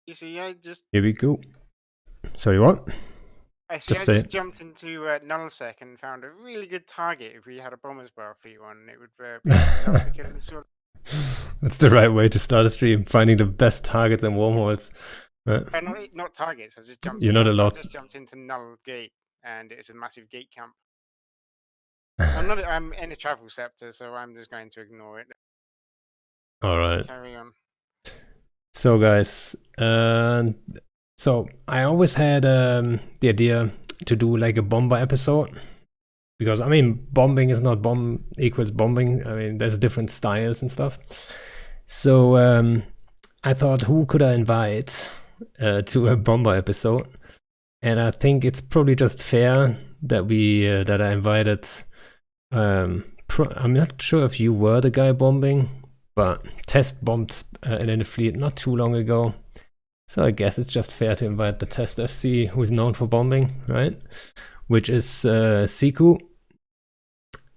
You see, Here we go. Sorry, what? I see. Just I say just it. jumped into nullsec and found a really good target. If we had a bomber's bar fleet on, it would be enough to kill this one. That's the right way to start a stream, finding the best targets and wormholes. Right? Not targets. I just jumped You're in. not I allowed. just jumped into null gate, and it's a massive gate camp. I'm in a travel scepter, so I'm just going to ignore it. All right. Carry on. So, guys, so I always had the idea to do like a bomber episode because I mean, bombing is not bomb equals bombing. I mean, there's different styles and stuff. So I thought, who could I invite to a bomber episode? And I think it's probably just fair that that I invited. I'm not sure if you were the guy bombing, but Test bombed an enemy fleet not too long ago. So I guess it's just fair to invite the Test FC, who's known for bombing, right? Which is Sieku.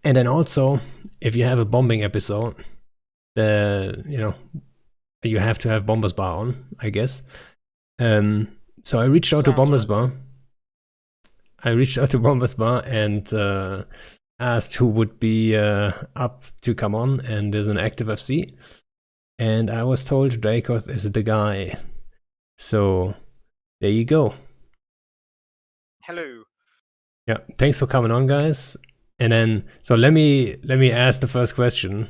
And then also, if you have a bombing episode, you have to have Bombers Bar on, I guess. So I reached out to Sounds Bombers right. Bar. And asked who would be up to come on, and there's an active FC. And I was told Dracoth is the guy. So there you go. Hello. Yeah, thanks for coming on, guys. And then, so let me ask the first question,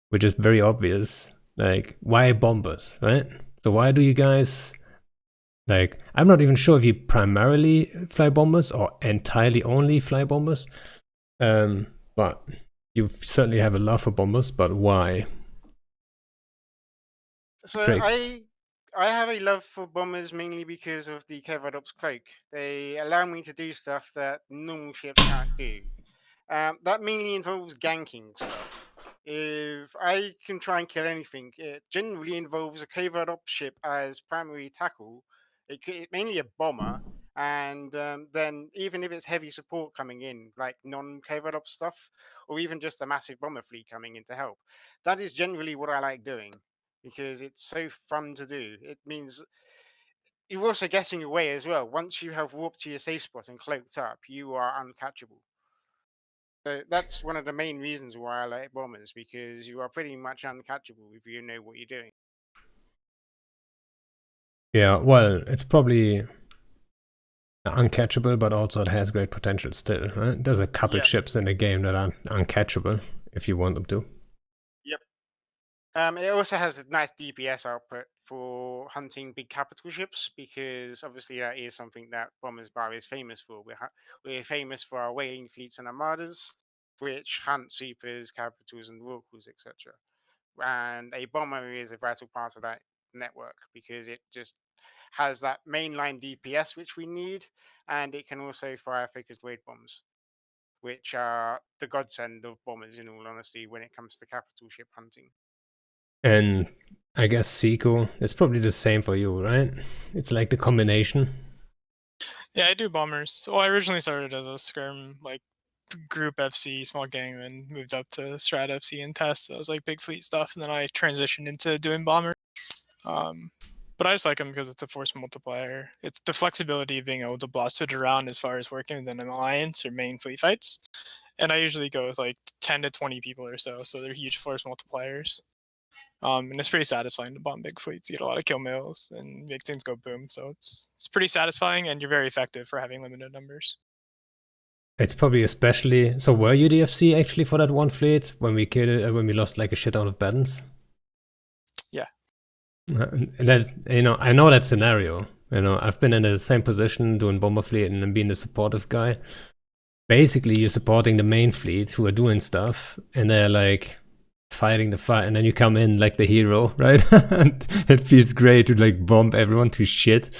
which is very obvious. Like, why bombers, right? So why do you guys like? I'm not even sure if you primarily fly bombers or entirely only fly bombers. But you certainly have a love for bombers. But why? So Drake. I have a love for bombers mainly because of the Covert Ops cloak. They allow me to do stuff that normal ships can't do. That mainly involves ganking stuff. If I can try and kill anything, it generally involves a covert ops ship as primary tackle. It's mainly a bomber, and then even if it's heavy support coming in, like non-covert ops stuff, or even just a massive bomber fleet coming in to help, that is generally what I like doing because it's so fun to do. It means you're also getting away as well. Once you have warped to your safe spot and cloaked up, you are uncatchable. So that's one of the main reasons why I like bombers, because you are pretty much uncatchable if you know what you're doing. Yeah, well, it's probably uncatchable, but also it has great potential still, right? There's a couple Yes. ships in the game that are uncatchable if you want them to. Yep. It also has a nice DPS output for hunting big capital ships, because obviously that is something that Bombers Bar is famous for. We're famous for our whaling fleets and armadas, which hunt supers, capitals, and rorquals, etc. And a bomber is a vital part of that network because it just has that mainline DPS which we need, and it can also fire focused raid bombs, which are the godsend of bombers in all honesty when it comes to capital ship hunting. And I guess Seiko is probably the same for you, right? It's like the combination. Yeah, I do bombers. Well, I originally started as a skirm, like group FC, small gang, then moved up to strat FC and test. That was like big fleet stuff, and then I transitioned into doing bomber. But I just like them because it's a force multiplier. It's the flexibility of being able to blast it around as far as working within an alliance or main fleet fights. And I usually go with like 10 to 20 people or so, so they're huge force multipliers. And it's pretty satisfying to bomb big fleets. You get a lot of kill mills and make things go boom. So it's pretty satisfying, and you're very effective for having limited numbers. It's probably especially. So were you the FC actually for that one fleet when we killed when we lost like a shit out of Battens? Yeah. That I know that scenario. I've been in the same position doing bomber fleet and being the supportive guy. Basically, you're supporting the main fleet who are doing stuff, and they're like fighting the fight, and then you come in like the hero, right? And it feels great to like bomb everyone to shit.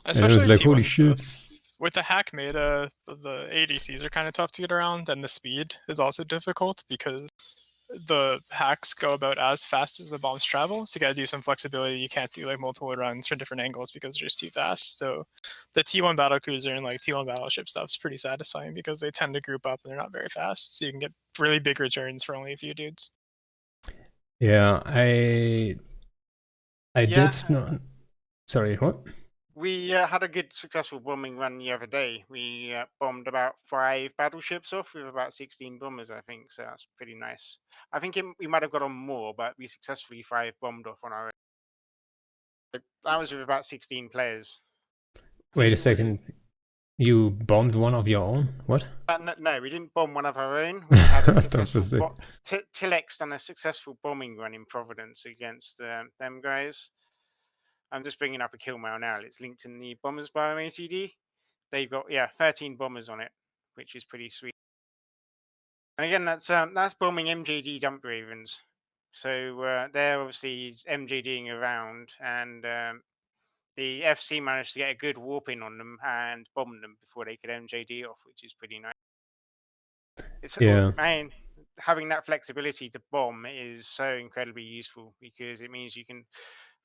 And it was Especially like, holy T1 shit. stuff. With the hack meta, the ADCs are kind of tough to get around, and the speed is also difficult because the hacks go about as fast as the bombs travel. So you got to do some flexibility. You can't do like multiple runs from different angles because they're just too fast. So the T1 battlecruiser and like T1 battleship stuff is pretty satisfying because they tend to group up and they're not very fast. So you can get really big returns for only a few dudes. Yeah, I Yeah, did not. Sorry, what? We had a good successful bombing run the other day. We bombed about 5 battleships off with about 16 bombers, I think. So that's pretty nice. I think we might have got on more, but we successfully 5 bombed off on our own. That was with about 16 players. I Wait think a it was second. You bombed one of your own? What? no, we didn't bomb one of our own. We had a That successful was it. Tilex done a successful bombing run in Providence against them guys. I'm just bringing up a kill mail now. It's linked in the bombers bio ATD. They've got 13 bombers on it, which is pretty sweet. And again, that's bombing MJD dump ravens. So they're obviously MJDing around, and the FC managed to get a good warp in on them and bomb them before they could MJD off, which is pretty nice. Yeah. Man, having that flexibility to bomb is so incredibly useful because it means you can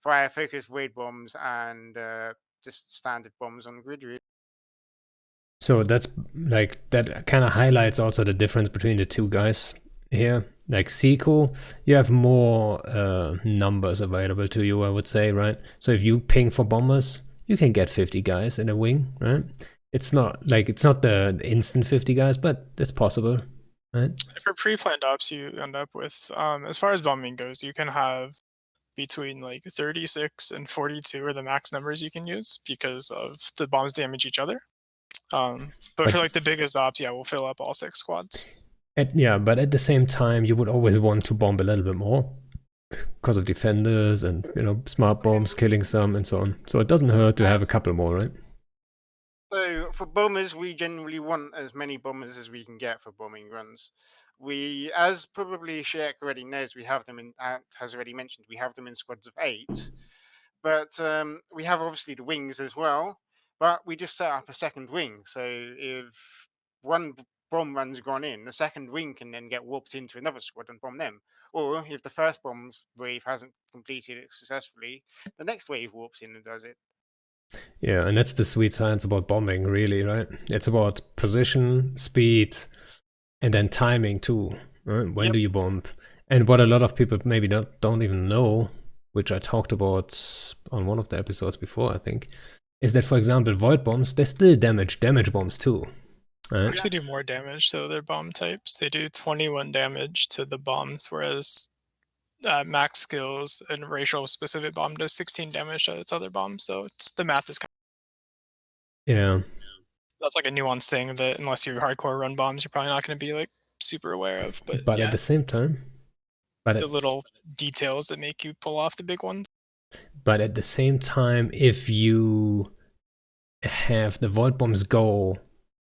fire focused void bombs and just standard bombs on grid. So that's like, that kind of highlights also the difference between the two guys here. Like Sieku, you have more numbers available to you, I would say, right? So if you ping for bombers, you can get 50 guys in a wing, right? It's not the instant 50 guys, but it's possible, right? For pre-planned ops, you end up with, as far as bombing goes, you can have between like 36 and 42 are the max numbers you can use because of the bombs damage each other. But for like the biggest ops, yeah, we'll fill up all 6 squads. But at the same time, you would always want to bomb a little bit more because of defenders and, smart bombs killing some and so on. So it doesn't hurt to have a couple more, right? So for bombers, we generally want as many bombers as we can get for bombing runs. We, as probably Sieku already knows, we have them in, has already mentioned, we have them in squads of 8. But we have obviously the wings as well. But we just set up a second wing. So if one bomb run's gone in, the second wing can then get warped into another squad and bomb them. Or if the first bomb's wave hasn't completed it successfully, the next wave warps in and does it. Yeah, and that's the sweet science about bombing, really, right? It's about position, speed, and then timing too. Right? When do you bomb? And what a lot of people maybe don't even know, which I talked about on one of the episodes before, I think, is that, for example, void bombs, they still damage bombs too. Right? They actually do more damage, so they're bomb types. They do 21 damage to the bombs, whereas max skills and racial specific bomb does 16 damage to its other bombs. So the math is kind of... Yeah. That's like a nuanced thing that unless you hardcore run bombs, you're probably not going to be like super aware of. But yeah, at the same time, the little details that make you pull off the big ones. But at the same time, if you have the void bombs go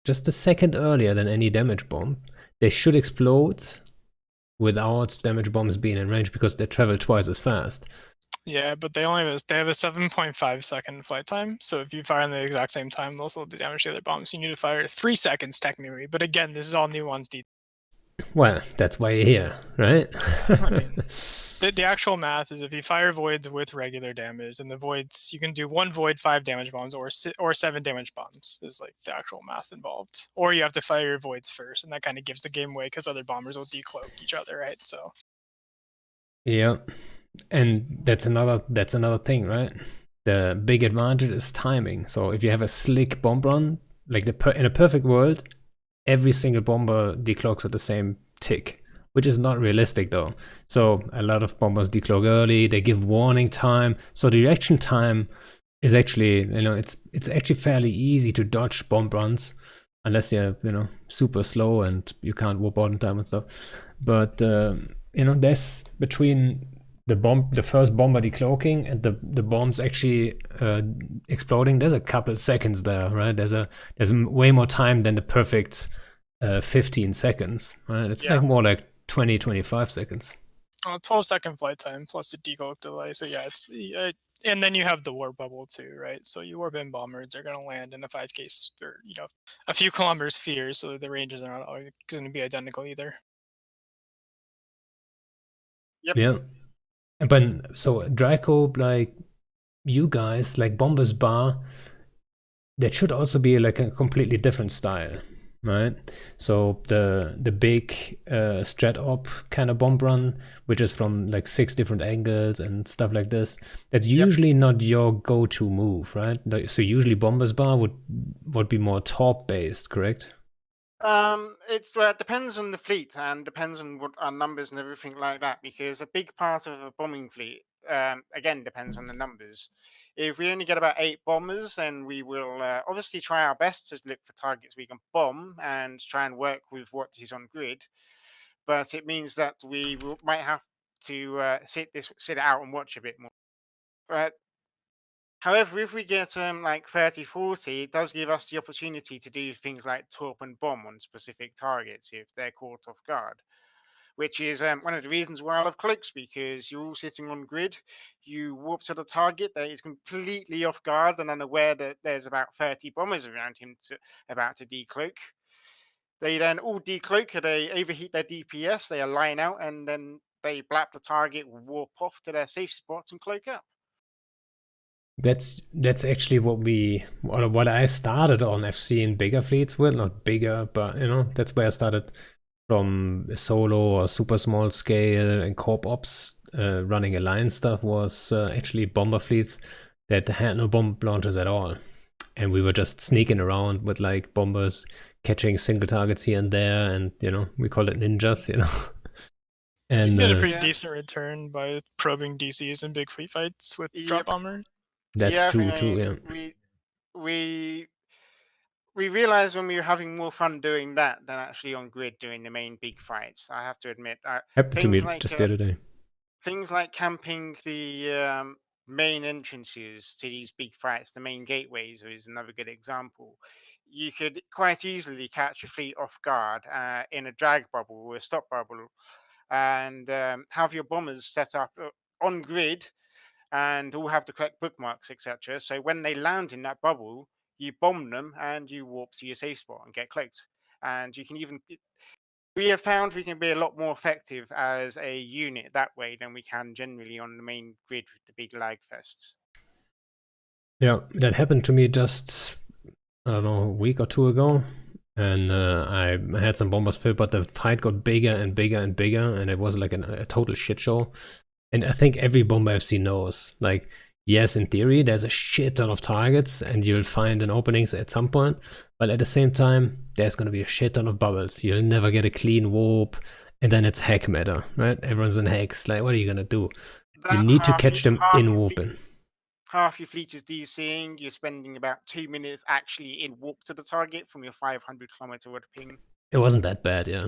just a second earlier than any damage bomb, they should explode without damage bombs being in range because they travel twice as fast. Yeah, but they have a 7.5 second flight time. So if you fire in the exact same time, they'll also do damage to the other bombs. You need to fire 3 seconds technically. But again, this is all nuanced detail. Well, that's why you're here, right? I mean, the actual math is if you fire voids with regular damage, and the voids, you can do 1 void, 5 damage bombs, or 7 damage bombs is like the actual math involved. Or you have to fire your voids first, and that kind of gives the game away because other bombers will decloak each other, right? So. Yeah, and that's another thing, right? The big advantage is timing. So if you have a slick bomb run, like in a perfect world, every single bomber decloaks at the same tick, which is not realistic though. So a lot of bombers decloak early, they give warning time. So the reaction time is actually, it's actually fairly easy to dodge bomb runs unless you're, super slow and you can't warp out in time and stuff. But, there's between the first bomber decloaking and the bombs actually exploding, there's a couple seconds there, right? There's way more time than the perfect 15 seconds, right? It's like more like 20-25 seconds. 12-second flight time plus the decloak delay. So yeah, it's and then you have the warp bubble too, right? So you warp in bombers, they're going to land in a 5K or a few kilometers sphere, so the ranges are not always going to be identical either. Yep. Yeah. But so Draco, like you guys, like Bombers Bar, that should also be like a completely different style. right? So the big strat op kind of bomb run, which is from like 6 different angles and stuff like this. That's Yep. usually not your go-to move, right? So usually Bomber's Bar would be more top based, correct? It depends on the fleet and depends on what our numbers and everything like that. Because a big part of a bombing fleet, again, depends on the numbers. If we only get about 8 bombers, then we will obviously try our best to look for targets we can bomb and try and work with what is on grid. But it means that might have to sit it out and watch a bit more. But however, if we get like 30, 40, it does give us the opportunity to do things like torp and bomb on specific targets if they're caught off guard, which is one of the reasons why I love cloaks, because you're all sitting on grid. You warp to the target that is completely off guard and unaware that there's about 30 bombers around him about to decloak. They then all decloak, they overheat their DPS, they align out, and then they blap the target, warp off to their safe spots, and cloak up. That's actually what I started on FC in bigger fleets with, not bigger, but that's where I started from solo or super small scale and corp ops. Running alliance stuff was actually bomber fleets that had no bomb launchers at all, and we were just sneaking around with like bombers, catching single targets here and there, and we call it ninjas. You And get a pretty Yeah. decent return by probing DCs in big fleet fights with drop Yep. bomber. that's Yeah, I true too. mean, Yeah. we we realized when we were having more fun doing that than actually on grid doing the main big fights. I have to admit, Happened to things me like just the other day. things like camping the main entrances to these big fights, the main gateways, is another good example. You could quite easily catch a fleet off guard in a drag bubble or a stop bubble, and have your bombers set up on grid and all have the correct bookmarks, etc. So when they land in that bubble, you bomb them and you warp to your safe spot and get cloaked. And you can even we have found we can be a lot more effective as a unit that way than we can generally on the main grid with the big lag fests. Yeah, that happened to me just, I don't know, a week or two ago. And I had some bombers filled, but the fight got bigger and bigger and bigger, and it was like a total shit show. And I think every bomber FC knows, like, yes, in theory, there's a shit ton of targets, and you'll find an openings at some point. But at the same time, there's gonna be a shit ton of bubbles. You'll never get a clean warp, and then it's hack meta, right? Everyone's in hacks. Like, what are you gonna do? You That need to catch them in warping. half your fleet is DCing. You're spending about 2 minutes actually in warp to the target from your 500-kilometer word ping. It wasn't that bad, yeah.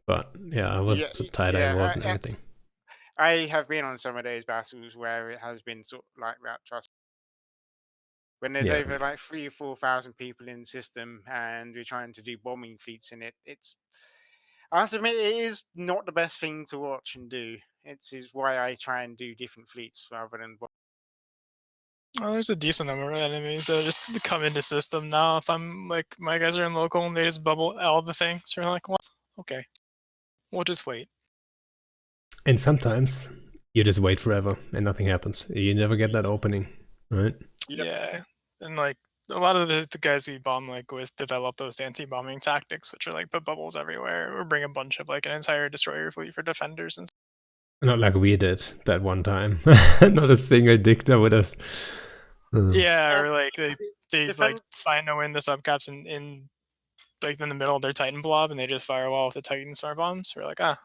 But yeah, I was Yeah, so tie-dye yeah. involved and everything. I have been on some of those battles where it has been sort of like that. Trust when there's Yeah. over like 3 or 4 thousand people in the system and we're trying to do bombing fleets in it, I have to admit it is not the best thing to watch and do. It is why I try and do different fleets rather than Oh, there's a decent number of enemies that just come into system now. If I'm like, my guys are in local and they just bubble all the things, we're like, well, okay, we'll just wait. And sometimes you just wait forever and nothing happens. You never get that opening, right? Yep. Yeah, and like a lot of the guys we bomb like with develop those anti-bombing tactics, which are like put bubbles everywhere or bring a bunch of like an entire destroyer fleet for defenders and Not like we did that one time. Not a single dicta with us. yeah, Uh, or like they like defend Sino in the subcaps in like in the middle of their Titan blob and they just firewall with the Titan smart bombs. We're like, well,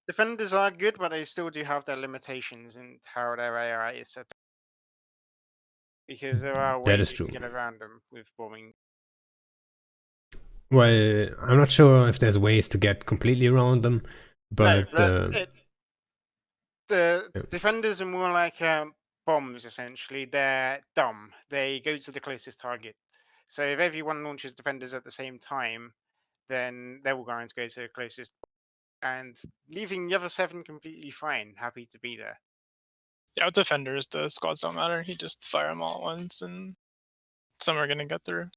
Defenders are good, but they still do have their limitations in how their AI is set up, because there are That ways is you can true. get around them with bombing. Well, I'm not sure if there's ways to get completely around them, No, but the yeah. defenders are more like bombs essentially. They're dumb. They go to the closest target. So if everyone launches defenders at the same time, then they're all going to go to the closest and leaving the other 7 completely fine, happy to be there. yeah, with defenders, the squads don't matter. You just fire them all at once and some are gonna get through.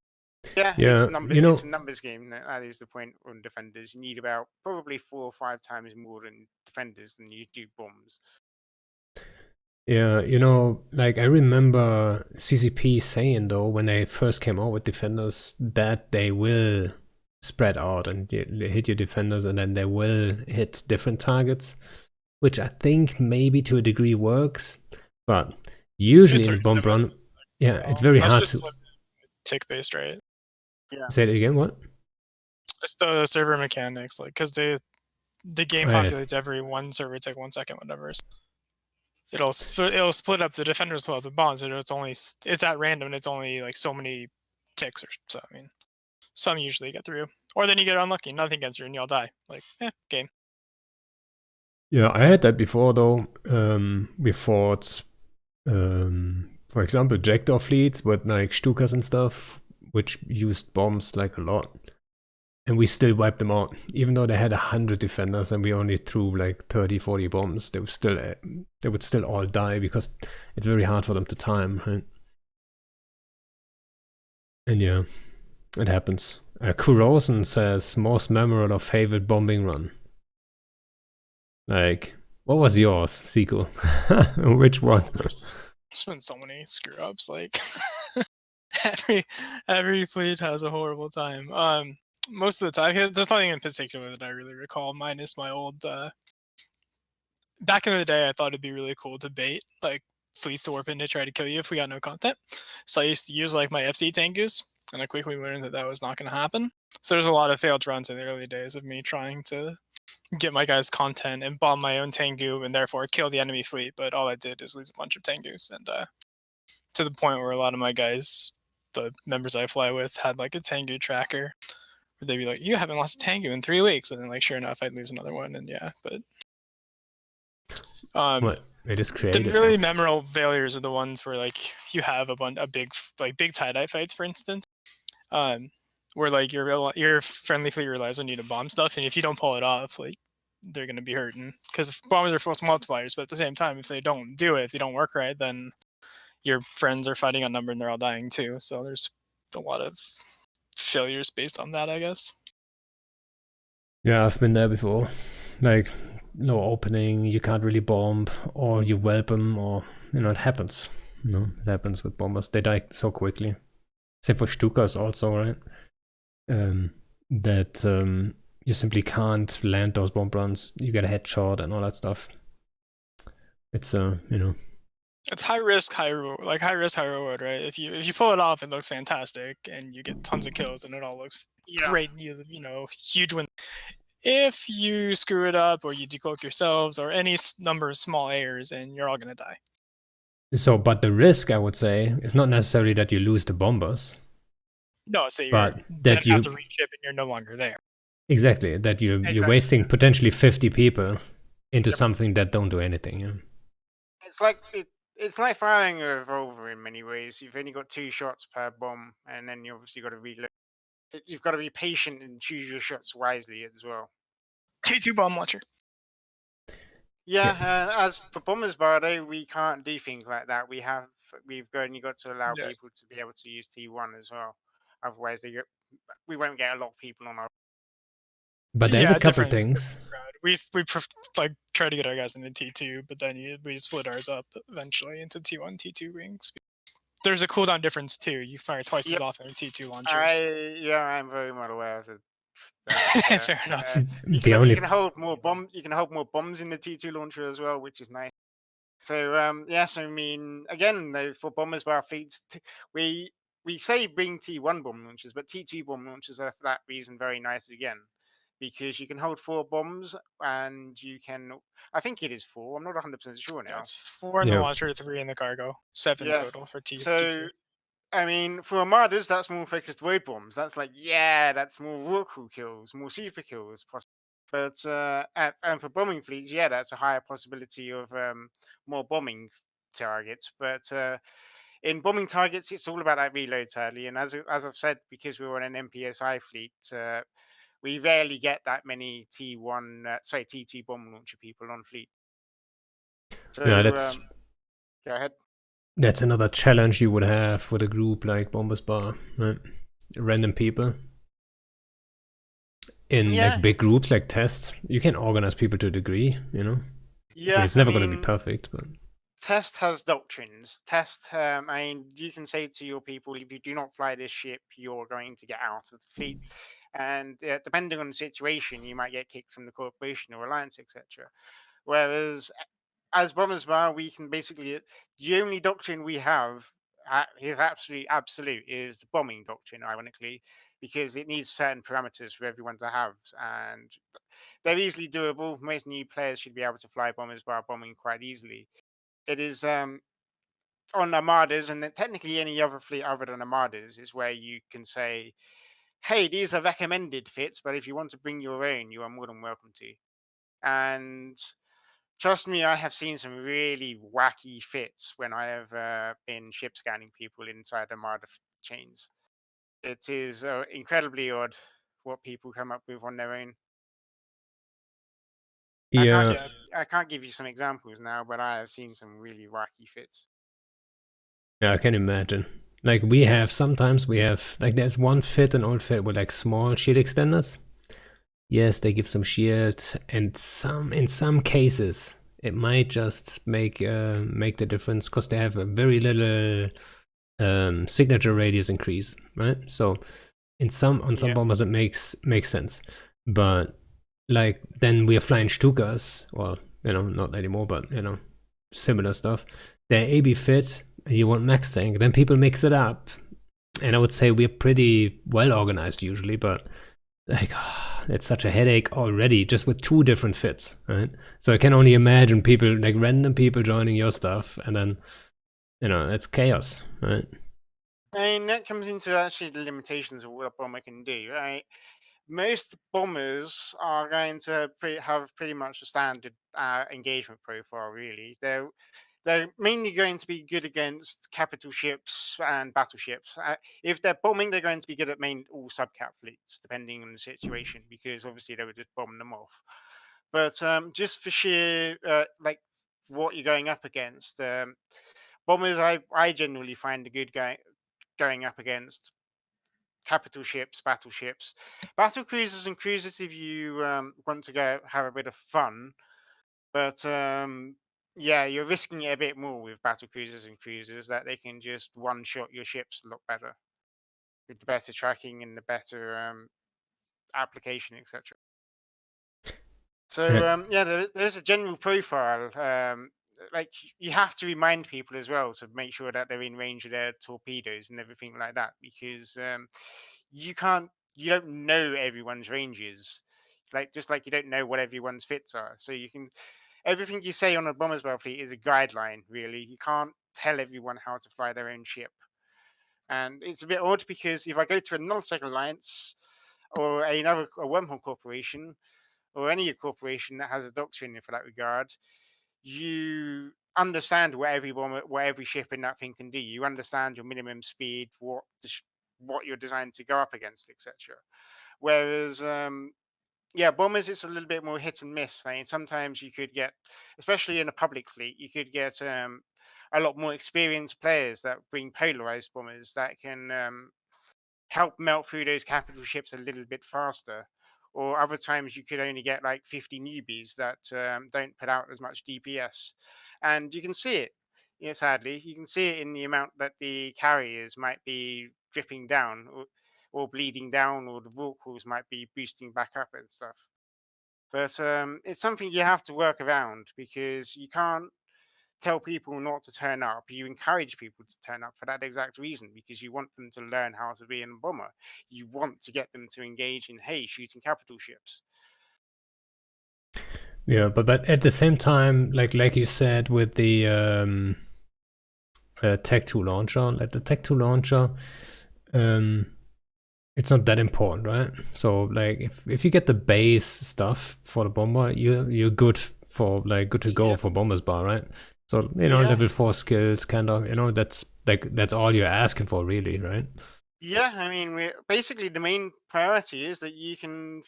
Yeah, Yeah, it's a numbers game. That is the point on defenders. You need about probably 4 or 5 times more than defenders than you do bombs. yeah, like I remember CCP saying though when they first came out with defenders that they will spread out and you hit your defenders, and then they will hit different targets, which I think maybe to a degree works, but usually It's in a bomb run, yeah, well, it's very that's hard just to. like tick based, right? Yeah. Say it again. What? It's the server mechanics, like because the game Oh, yeah. populates every one server tick 1 second, whatever. So it'll split up the defenders will have the bombs, and it's at random. And it's only like so many ticks, or so. I mean, some usually get through, or then you get unlucky, nothing gets through, and you'll die. Like, game. Yeah, I had that before though. We fought, for example, Jackdaw fleets with like Stukas and stuff, which used bombs like a lot, and we still wiped them out. Even though they had 100 defenders and we only threw like 30-40 bombs, they would still all die because it's very hard for them to time, right? And yeah, it happens. Kurosen says most memorable or favorite bombing run. Like, what was yours, Sieku? Which one? There's been so many screw ups. Like every fleet has a horrible time. Most of the time, there's nothing in particular that I really recall, minus my old. Back in the day, I thought it'd be really cool to bait like fleets to warp in to try to kill you if we got no content. So I used to use like my FC Tengus, and I quickly learned that was not going to happen. So there's a lot of failed runs in the early days of me trying to get my guys content and bomb my own Tengu and therefore kill the enemy fleet. But all I did is lose a bunch of Tengus, and to the point where a lot of my guys, the members I fly with, had like a Tengu tracker. Where they'd be like, "You haven't lost a Tengu in 3 weeks," and then like sure enough, I'd lose another one. And yeah, but What? It is creative. the really memorable failures are the ones where like you have a big tie-dye fights, for instance, where like your friendly fleet relies on you to bomb stuff, and if you don't pull it off, like they're gonna be hurting because bombers are force multipliers. But at the same time, if they don't do it, if they don't work right, then your friends are fighting outnumbered and they're all dying too. So there's a lot of failures based on that, I guess. Yeah, I've been there before. Like, no opening, you can't really bomb, or you whelp them, or, it happens. It happens with bombers. They die so quickly. Same for Stukas also, right? That you simply can't land those bomb runs. You get a headshot and all that stuff. It's, It's high risk, high reward. Like high risk, high reward, right? If you pull it off, it looks fantastic, and you get tons of kills, and it all looks great. You know, huge win. If you screw it up, or you decloak yourselves, or any number of small errors, and you're all gonna die. So, but the risk, I would say, is not necessarily that you lose the bombers. No, so but that you have to reship and you're no longer there. Exactly, that you're wasting potentially 50 people into something that don't do anything. Yeah. It's like firing a revolver in many ways. You've only got 2 shots per bomb, and then you obviously got to reload. You've got to be patient and choose your shots wisely as well. T2 bomb launcher. Yeah, as for Bombers Bar, though, we can't do things like that. We've only got to allow people to be able to use T1 as well. Otherwise, we won't get a lot of people on our. But there's a couple things. We try to get our guys into T2, but then we split ours up eventually into T1, T2 rings. There's a cooldown difference too. You fire twice as often in T2 launchers. I'm very well aware of it. Fair enough. You can hold more bombs. You can hold more bombs in the T2 launcher as well, which is nice. So yes, I mean, again, though, for Bombers Bar fleets, we say bring T1 bomb launchers, but T2 bomb launchers are for that reason very nice again, because you can hold 4 bombs and you can. I think it is 4. I'm not 100% sure now. It's 4 in the launcher, 3 in the cargo, 7 total for T2. So, I mean, for Armadas, that's more focused void bombs. That's like, that's more Rorqual kills, more super kills, but and for bombing fleets, that's a higher possibility of more bombing targets. But in bombing targets, it's all about that reload early. And as I've said, because we're on an MPSI fleet, we rarely get that many T2 bomb launcher people on fleet. So go ahead. That's another challenge you would have with a group like Bombers Bar, right? Random people. In like big groups, like tests, you can organize people to a degree, Yeah, it's never going to be perfect, but Test has doctrines. Test, I mean, you can say to your people, if you do not fly this ship, you're going to get out of the fleet. and depending on the situation, you might get kicked from the corporation or alliance, etc. Whereas as Bombers Bar, we can basically the only doctrine we have is absolute is the bombing doctrine, ironically, because it needs certain parameters for everyone to have, and they're easily doable. Most new players should be able to fly Bombers Bar bombing quite easily. It is on Armadas, and then technically any other fleet other than Armadas is where you can say, hey, these are recommended fits, but if you want to bring your own, you are more than welcome to. And trust me, I have seen some really wacky fits when I have been ship scanning people inside Armada chains. It is incredibly odd what people come up with on their own. Yeah, Yeah. I can't give you some examples now, but I have seen some really wacky fits. yeah, I can imagine. Like sometimes we have like there's one fit, an old fit with like small shield extenders. Yes, they give some shield, and in some cases it might just make the difference because they have a very little signature radius increase, right? So on some Yeah. bombers it makes sense, but like then we are flying Stukas, or not anymore, but similar stuff. They're AB fit, and you want max tank, then people mix it up, and I would say we're pretty well organized usually, but like it's such a headache already just with two different fits, right? So I can only imagine people, like random people, joining your stuff, and then it's chaos, right? I mean, that comes into actually the limitations of what a bomber can do, right? Most bombers are going to have pretty much a standard engagement profile, really. They're mainly going to be good against capital ships and battleships. If they're bombing, they're going to be good at all subcap fleets, depending on the situation, because obviously they would just bomb them off. But just for sheer like what you're going up against, bombers I generally find a good going up against capital ships, battleships, battle cruisers and cruisers if you want to go have a bit of fun. But yeah, you're risking it a bit more with battle cruisers and cruisers that they can just one shot your ships a lot better with the better tracking and the better application, etc. So yeah, there's a general profile. Like you have to remind people as well to make sure that they're in range of their torpedoes and everything like that, because you don't know everyone's ranges, like just like you don't know what everyone's fits are. So you can everything you say on a bomber's well fleet is a guideline. Really, you can't tell everyone how to fly their own ship, and it's a bit odd because if I go to a non-second alliance or a wormhole corporation or any corporation that has a doctrine for that regard, you understand what every ship in that thing can do. You understand your minimum speed, what you're designed to go up against, etc. Whereas, yeah, bombers it's a little bit more hit and miss. I mean, sometimes you could get, especially in a public fleet, you could get a lot more experienced players that bring polarized bombers that can help melt through those capital ships a little bit faster. Or other times you could only get like 50 newbies that don't put out as much DPS. And you can see it, sadly, you can see it in the amount that the carriers might be dripping down or bleeding down, or the vocals might be boosting back up and stuff. But it's something you have to work around because you can't tell people not to turn up. You encourage people to turn up for that exact reason because you want them to learn how to be a bomber. You want to get them to engage in, hey, shooting capital ships. Yeah, but at the same time, like you said with the Tech 2 launcher, like the Tech 2 launcher, it's not that important, right? So like if you get the base stuff for the bomber, you're good for good to go for Bomber's Bar, right? So Yeah. level 4 skills, kind of, that's all you're asking for, really, right? Yeah, I mean, basically the main priority is that you can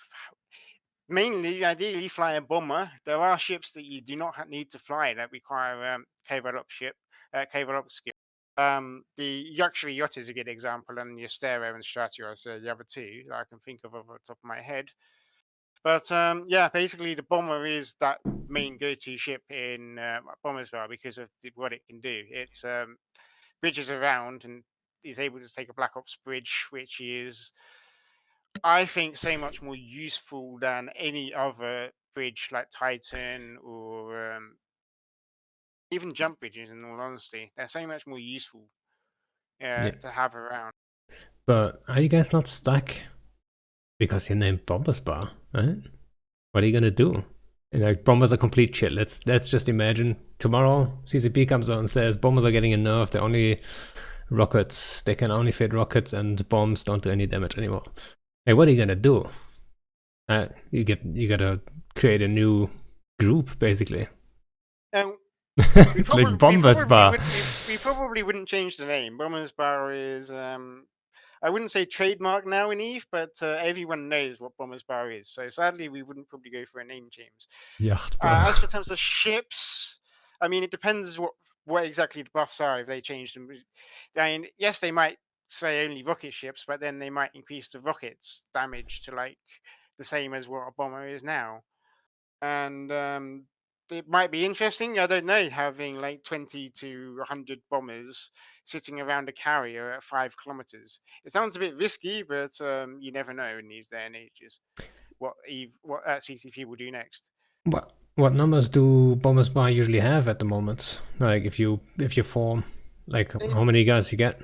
mainly, ideally, fly a bomber. There are ships that you do not need to fly that require cable up skill. The luxury yacht is a good example, and your Stero and Stratios are the other two that I can think of off the top of my head. But yeah, basically the bomber is that main go-to ship in Bombersville because of what it can do. It's bridges around and is able to take a Black Ops bridge, which is I think so much more useful than any other bridge like Titan or even jump bridges. In all honesty, they're so much more useful Yeah. to have around. But are you guys not stuck because you're named Bombers Bar, right? What are you gonna do? And like bombers are complete shit. Let's just imagine tomorrow CCP comes out and says bombers are getting a nerf. They're only rockets. They can only fit rockets, and bombs don't do any damage anymore. Hey, what are you gonna do? You gotta create a new group basically. Um, It's like Bombers Bar. we probably wouldn't change the name. Bombers Bar is I wouldn't say trademark now in Eve, but everyone knows what Bombers Bar is. So sadly, we wouldn't probably go for a name change. Yachtbar. As for terms of ships, I mean, it depends what exactly the buffs are if they change them. I mean, yes, they might say only rocket ships, but then they might increase the rockets damage to like the same as what a bomber is now. And it might be interesting. I don't know, having like 20 to 100 bombers sitting around a carrier at 5 kilometers. It sounds a bit risky, but you never know in these day and ages what CCP will do next. What numbers do Bombers Bar usually have at the moment? Like if you form, like how many guys you get?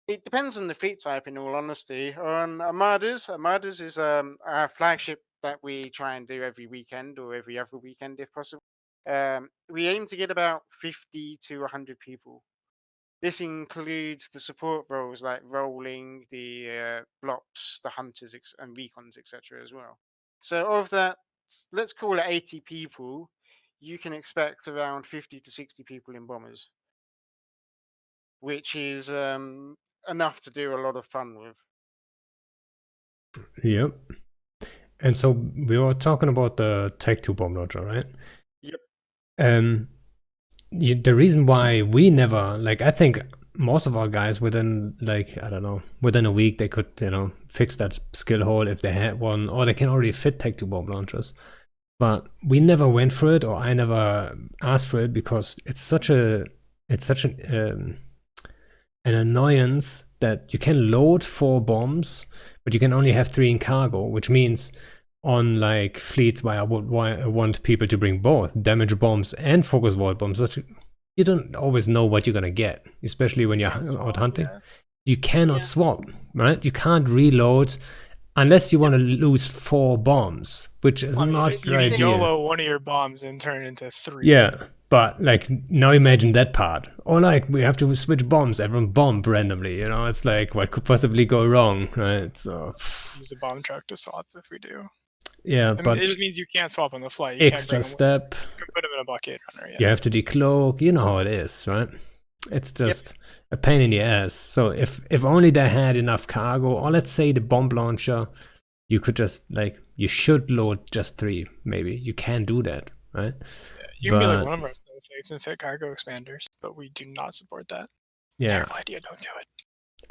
It depends on the fleet type, in all honesty. On Armadas is our flagship that we try and do every weekend or every other weekend if possible. We aim to get about 50 to 100 people. This includes the support roles like rolling, the blocks, the hunters, and recons, etc. as well. So of that, let's call it 80 people. You can expect around 50 to 60 people in bombers, which is enough to do a lot of fun with. Yep. And so we were talking about the Tech 2 bomb launcher, right? Yep. The reason why we never, like, I think most of our guys within, like, I don't know, within a week they could, fix that skill hole if they had one, or they can already fit Tech 2 bomb launchers. But we never went for it, or I never asked for it because it's such an annoyance that you can load 4 bombs, but you can only have 3 in cargo, which means on like fleets where I would want people to bring both damage bombs and focus void bombs, but you don't always know what you're gonna get, especially when you're out hunting. Yeah. You cannot swap, right? You can't reload unless you want to lose 4 bombs, which is not the idea. You can YOLO one of your bombs and turn it into 3. Yeah, but like now imagine that part. Or like we have to switch bombs, everyone bomb randomly, it's like what could possibly go wrong, right? So use the bomb truck to swap if we do. Yeah, but it just means you can't swap on the fly. You extra step. You can put them in a blockade runner. Yeah. You have to decloak. You know how it is, right? It's just a pain in the ass. So if only they had enough cargo, or let's say the bomb launcher, you could just you should load just 3. Maybe you can do that, right? Yeah, you can be like one of our snowflakes and fit cargo expanders, but we do not support that. Yeah. Terrible idea. Don't do it.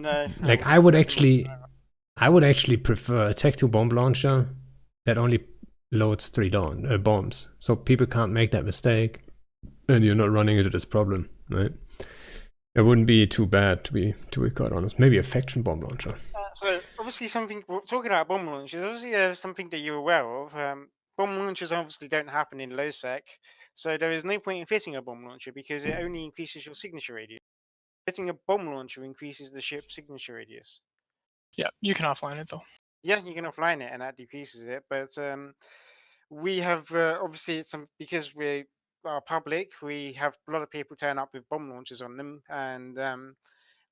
No. Like I would actually prefer a Tech 2 bomb launcher that only loads 3 bombs, so people can't make that mistake, and you're not running into this problem, right? It wouldn't be too bad to be quite honest. Maybe a faction bomb launcher. So obviously, talking about bomb launchers, obviously there's something that you're aware of. Bomb launchers obviously don't happen in low sec, so there is no point in fitting a bomb launcher because it only increases your signature radius. Fitting a bomb launcher increases the ship's signature radius. Yeah, you can offline it though. Yeah, you can offline it, and that decreases it. But we have obviously because we are public, we have a lot of people turn up with bomb launchers on them, and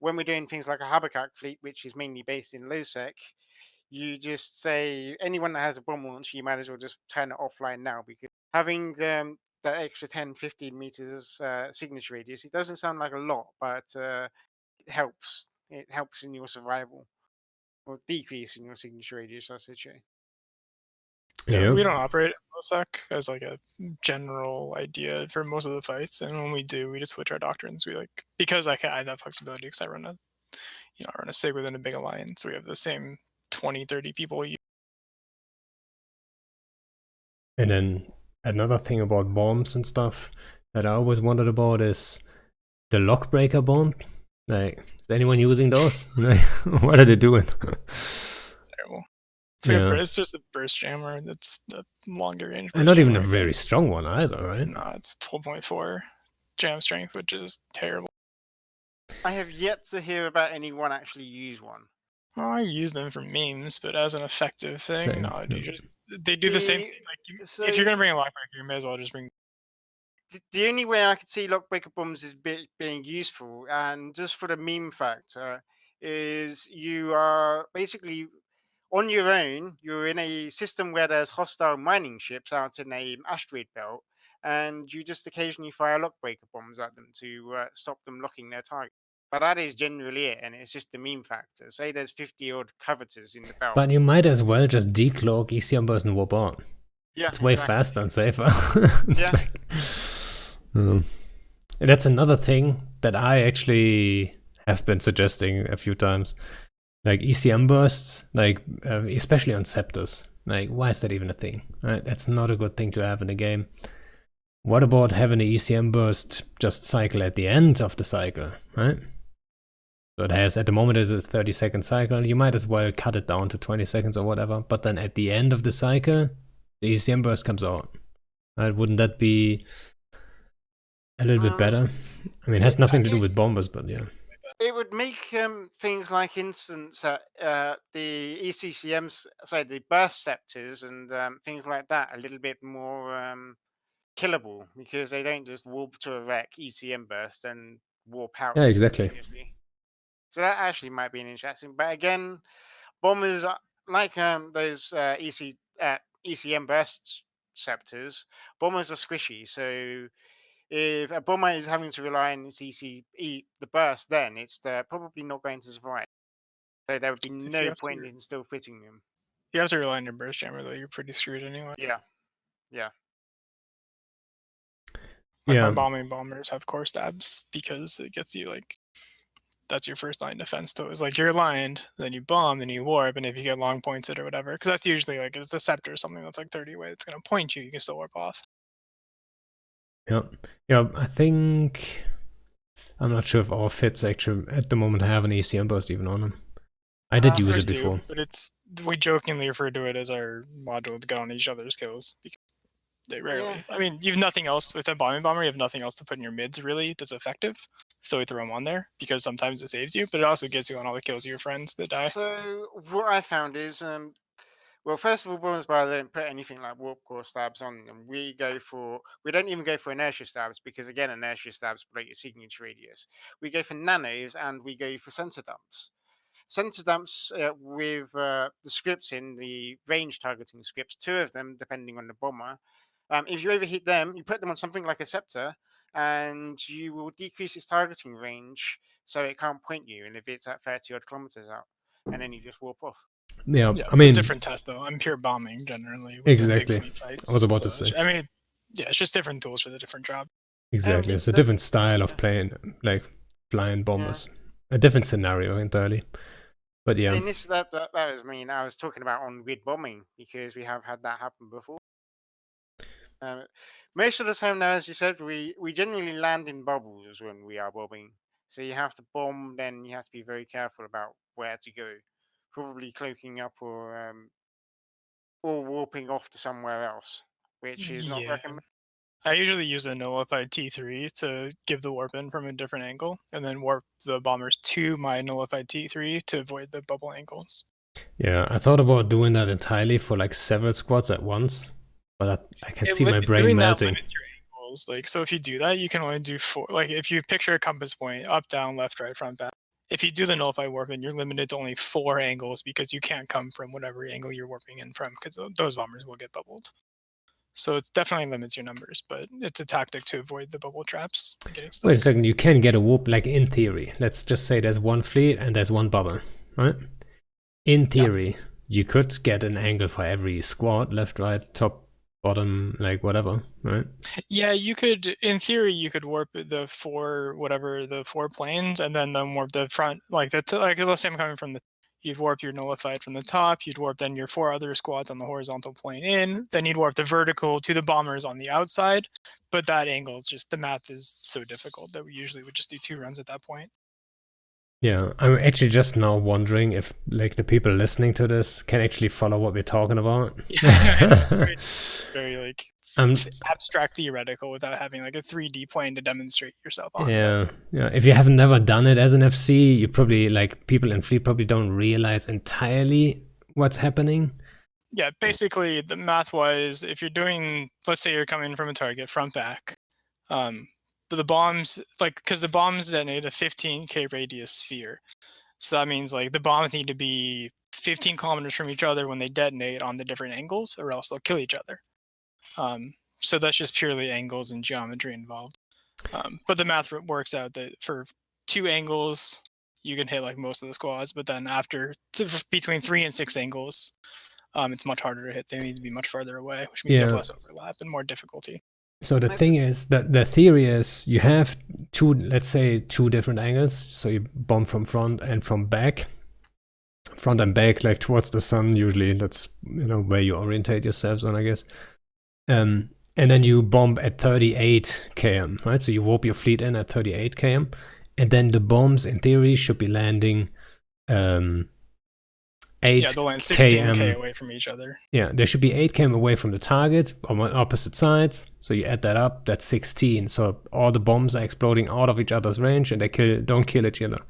when we're doing things like a Habakkuk fleet, which is mainly based in low sec, you just say anyone that has a bomb launcher, you might as well just turn it offline now, because having that extra 10, 15 meters signature radius, it doesn't sound like a lot, but it helps. It helps in your survival, or decrease in your signature radius, I should say. Yeah, we don't operate OSEC as like a general idea for most of the fights, and when we do, we just switch our doctrines. We because I have that flexibility because I run a SIG within a big alliance, so we have the same 20, 30 people. And then another thing about bombs and stuff that I always wondered about is the lockbreaker bomb. Like, is anyone using those? What are they doing? Terrible. It's just a burst jammer. That's a longer range. And not even a very strong one either, right? No, it's 12.4 jam strength, which is terrible. I have yet to hear about anyone actually use one. Well, I use them for memes, but as an effective thing, Same, no, yeah. they do the same thing. Like if you're gonna bring a lockbreaker, you may as well just bring. The only way I could see lockbreaker bombs is being useful, and just for the meme factor, is you are basically on your own. You're in a system where there's hostile mining ships out in a asteroid belt, and you just occasionally fire lockbreaker bombs at them to stop them locking their target. But that is generally it, and it's just the meme factor. Say there's 50 odd covetors in the belt. But you might as well just decloak ECM burst and warp out. Yeah, it's way exactly. faster and safer. Yeah. That's another thing that I actually have been suggesting a few times. Like ECM bursts, like especially on scepters. Like, why is that even a thing? Right? That's not a good thing to have in a game. What about having an ECM burst just cycle at the end of the cycle, right? So it has, at the moment, it's a 30-second cycle. You might as well cut it down to 20 seconds or whatever. But then at the end of the cycle, the ECM burst comes out. Right? Wouldn't that be a little bit better? I mean, it has nothing to do with bombers, but yeah. It would make things like instance the ECCMs, sorry, the burst scepters and things like that a little bit more killable, because they don't just warp to a wreck ECM burst and warp out. Yeah, exactly. So that actually might be an interesting. But again, bombers like those ECM burst scepters, bombers are squishy. So if a bomber is having to rely on its the burst, then it's probably not going to survive. So there would be no point in still fitting them. You have to rely on your burst jammer, though. You're pretty screwed anyway. Yeah. Yeah. Like my bombing bombers have core stabs because it gets you like, that's your first line defense. So it's like you're aligned, then you bomb, then you warp, and if you get long pointed or whatever, because that's usually like it's a scepter or something that's like 30 away, it's gonna point you. You can still warp off. Yeah. I think I'm not sure if our fits actually at the moment have an ECM burst even on them. I did use it before, but we jokingly refer to it as our module to get on each other's kills because they rarely. Yeah. I mean, you have nothing else with a bombing bomber. You have nothing else to put in your mids really that's effective. So we throw them on there because sometimes it saves you, but it also gets you on all the kills of your friends that die. So what I found is, well, first of all, bombers bar don't put anything like warp core stabs on them. We don't even go for inertia stabs because again, inertia stabs break your signature radius. We go for nanos and we go for sensor dumps. Sensor dumps with the scripts in the range targeting scripts, 2 of them depending on the bomber. If you overheat them, you put them on something like a scepter, and you will decrease its targeting range so it can't point you. And if it's at 30 odd kilometers out, and then you just warp off. Yeah, I mean, different test though. I'm pure bombing generally. Exactly. Big fights, I was about to say. I mean, yeah, it's just different tools for the different job. Exactly, it's a different style of playing, like flying bombers, a different scenario entirely. But yeah, I mean, that was I was talking about on grid bombing because we have had that happen before. Most of the time now, as you said, we generally land in bubbles when we are bombing. So you have to bomb, then you have to be very careful about where to go. Probably cloaking up or warping off to somewhere else, which is not recommended. I usually use a nullified T3 to give the warp in from a different angle, and then warp the bombers to my nullified T3 to avoid the bubble angles. Yeah, I thought about doing that entirely for like several squads at once, but I can see my brain melting. That limits your angles. Like, so if you do that, you can only do 4. Like, if you picture a compass point, up, down, left, right, front, back. If you do the nullified warping, you're limited to only 4 angles because you can't come from whatever angle you're warping in from, because those bombers will get bubbled. So it definitely limits your numbers, but it's a tactic to avoid the bubble traps. Wait a second, you can get a warp, like in theory. Let's just say there's one fleet and there's one bubble, right? In theory, you could get an angle for every squad, left, right, top, bottom, like whatever, right? Yeah, you could, in theory, you could warp the 4 planes and then warp the front, like let's say I'm coming from the, you'd warp your nullified from the top, you'd warp then your 4 other squads on the horizontal plane in, then you'd warp the vertical to the bombers on the outside, but that angle is just, the math is so difficult that we usually would just do 2 runs at that point. Yeah, I'm actually just now wondering if like the people listening to this can actually follow what we're talking about. Yeah, I know it's very like Um, abstract theoretical without having like a 3D plane to demonstrate yourself on. yeah, yeah. If you have never done it as an FC, you probably like people in Fleet probably don't realize entirely what's happening. Yeah, basically the math wise, if you're doing, let's say you're coming from a target front back, but the bombs because the bombs detonate a 15k radius sphere, so that means like the bombs need to be 15 kilometers from each other when they detonate on the different angles, or else they'll kill each other. So that's just purely angles and geometry involved. But the math works out that for 2 angles, you can hit like most of the squads, but then after between 3 and 6 angles, it's much harder to hit. They need to be much further away, which means you have less overlap and more difficulty. So the thing is that the theory is you have let's say two different angles. So you bomb from front and from back. Front and back, like towards the sun, usually. That's where you orientate yourselves on, I guess. And then you bomb at 38 km, right? So you warp your fleet in at 38 km, and then the bombs, in theory, should be landing 8 they'll land 16k km away from each other. Yeah, they should be 8 km away from the target on opposite sides. So you add that up, that's 16. So all the bombs are exploding out of each other's range, and they don't kill each other.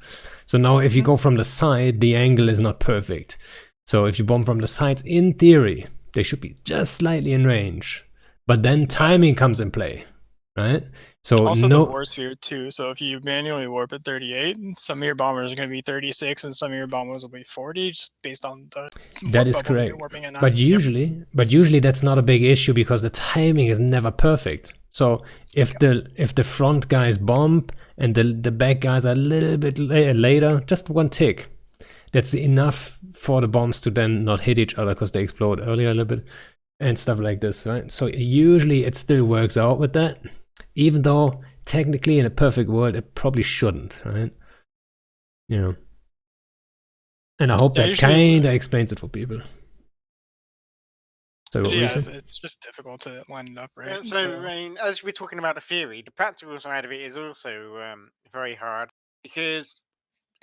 So now if you go from the side, the angle is not perfect. So if you bomb from the sides, in theory, they should be just slightly in range. But then timing comes in play, right? So also the war sphere too. So if you manually warp at 38, some of your bombers are going to be 36, and some of your bombers will be 40, just based on the. That is correct. But usually that's not a big issue because the timing is never perfect. So if the front guys bomb and the back guys are a little bit later, just one tick, that's enough for the bombs to then not hit each other because they explode earlier a little bit and stuff like this, right? So usually it still works out with that, even though technically in a perfect world it probably shouldn't, right? And I hope that kind of explains it for people. So it's just difficult to line it up, right? So I mean, as we're talking about the theory, the practical side of it is also very hard because,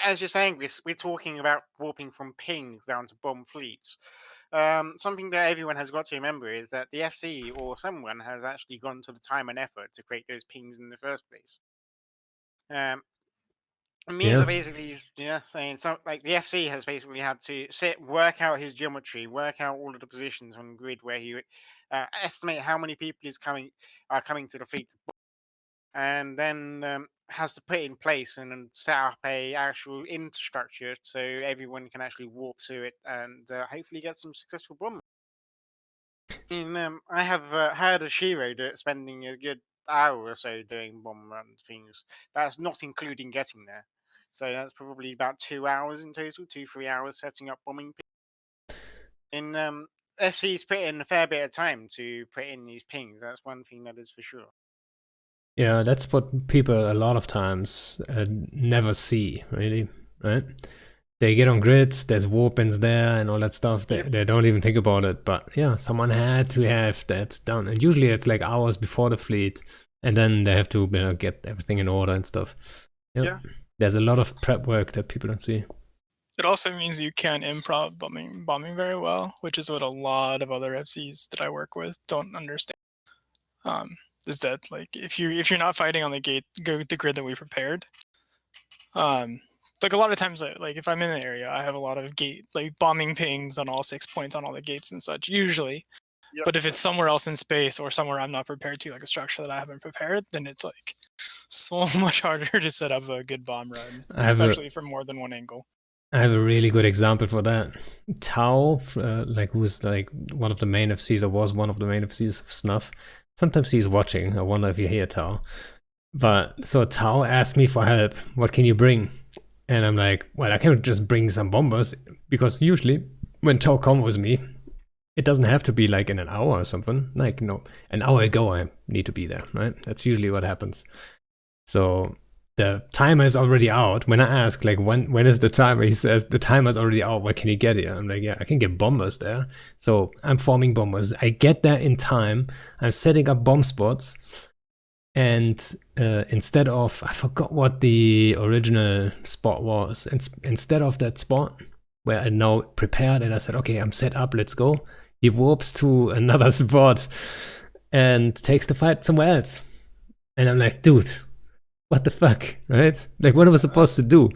as you're saying, we're talking about warping from pings down to bomb fleets. Something that everyone has got to remember is that the FC or someone has actually gone to the time and effort to create those pings in the first place. It means that basically, saying so, like the FC has basically had to work out his geometry, work out all of the positions on the grid where he estimate how many people are coming to the fleet, and then has to put in place and set up a actual infrastructure so everyone can actually warp to it and hopefully get some successful bombing. I have heard of Shiro spending a good hour or so doing bomb run things. That's not including getting there. So that's probably about 2 hours in total, 2-3 hours setting up bombing. FC's put in a fair bit of time to put in these pings. That's one thing that is for sure. Yeah, that's what people a lot of times never see, really, right? They get on grids, there's warp-ins there and all that stuff. They don't even think about it. But yeah, someone had to have that done. And usually it's like hours before the fleet. And then they have to get everything in order and stuff. Yeah. There's a lot of prep work that people don't see. It also means you can't improv bombing very well, which is what a lot of other FCs that I work with don't understand. Is that like if you're not fighting on the grid that we prepared, like a lot of times, like if I'm in the area, I have a lot of bombing pings on all 6 points on all the gates and such usually. Yep. But if it's somewhere else in space or somewhere I'm not prepared to, like a structure that I haven't prepared, then it's like so much harder to set up a good bomb run, especially from more than one angle. I have a really good example for that. Tao, who's like one of the main FCs, or was one of the main FCs of Snuff. Sometimes he's watching. I wonder if you hear Tao. But so Tao asked me for help. What can you bring? And I'm like, well, I can't just bring some bombers, because usually when Tao comes with me, it doesn't have to be like in an hour or something. Like, no, an hour ago I need to be there, right? That's usually what happens. So the timer is already out. When I ask, like, when is the timer? He says, the timer's already out. What can you get here? I'm like, yeah, I can get bombers there. So I'm forming bombers. I get there in time. I'm setting up bomb spots. And instead of, I forgot what the original spot was. Instead of that spot where I now prepared and I said, okay, I'm set up, let's go, he warps to another spot and takes the fight somewhere else. And I'm like, dude, what the fuck, right? Like, what am I supposed to do?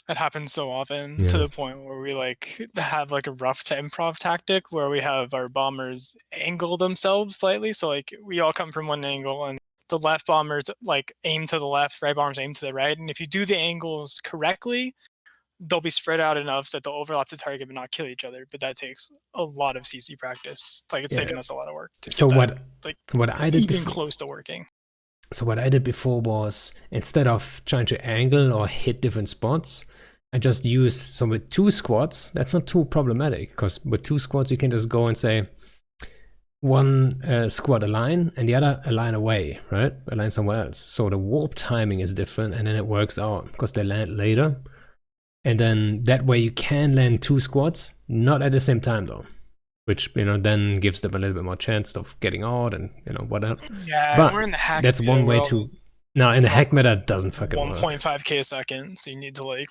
It happens so often to the point where we like have like a rough to improv tactic where we have our bombers angle themselves slightly. So like we all come from one angle and the left bombers like aim to the left, right bombers aim to the right. And if you do the angles correctly, they'll be spread out enough that they'll overlap the target but not kill each other. But that takes a lot of CC practice. Like it's taken us a lot of work to so get that, what I did even before, close to working. So what I did before was, instead of trying to angle or hit different spots, I just used, so with 2 squads, that's not too problematic, because with 2 squads you can just go and say, one squad align and the other align away, right? Align somewhere else. So the warp timing is different, and then it works out, because they land later. And then that way you can land 2 squads, not at the same time though. Which, then gives them a little bit more chance of getting out and, whatever. Yeah, but we're in the hack that's one way to... No, in the hack meta, it doesn't fucking work. 1.5k a second, so you need to, like,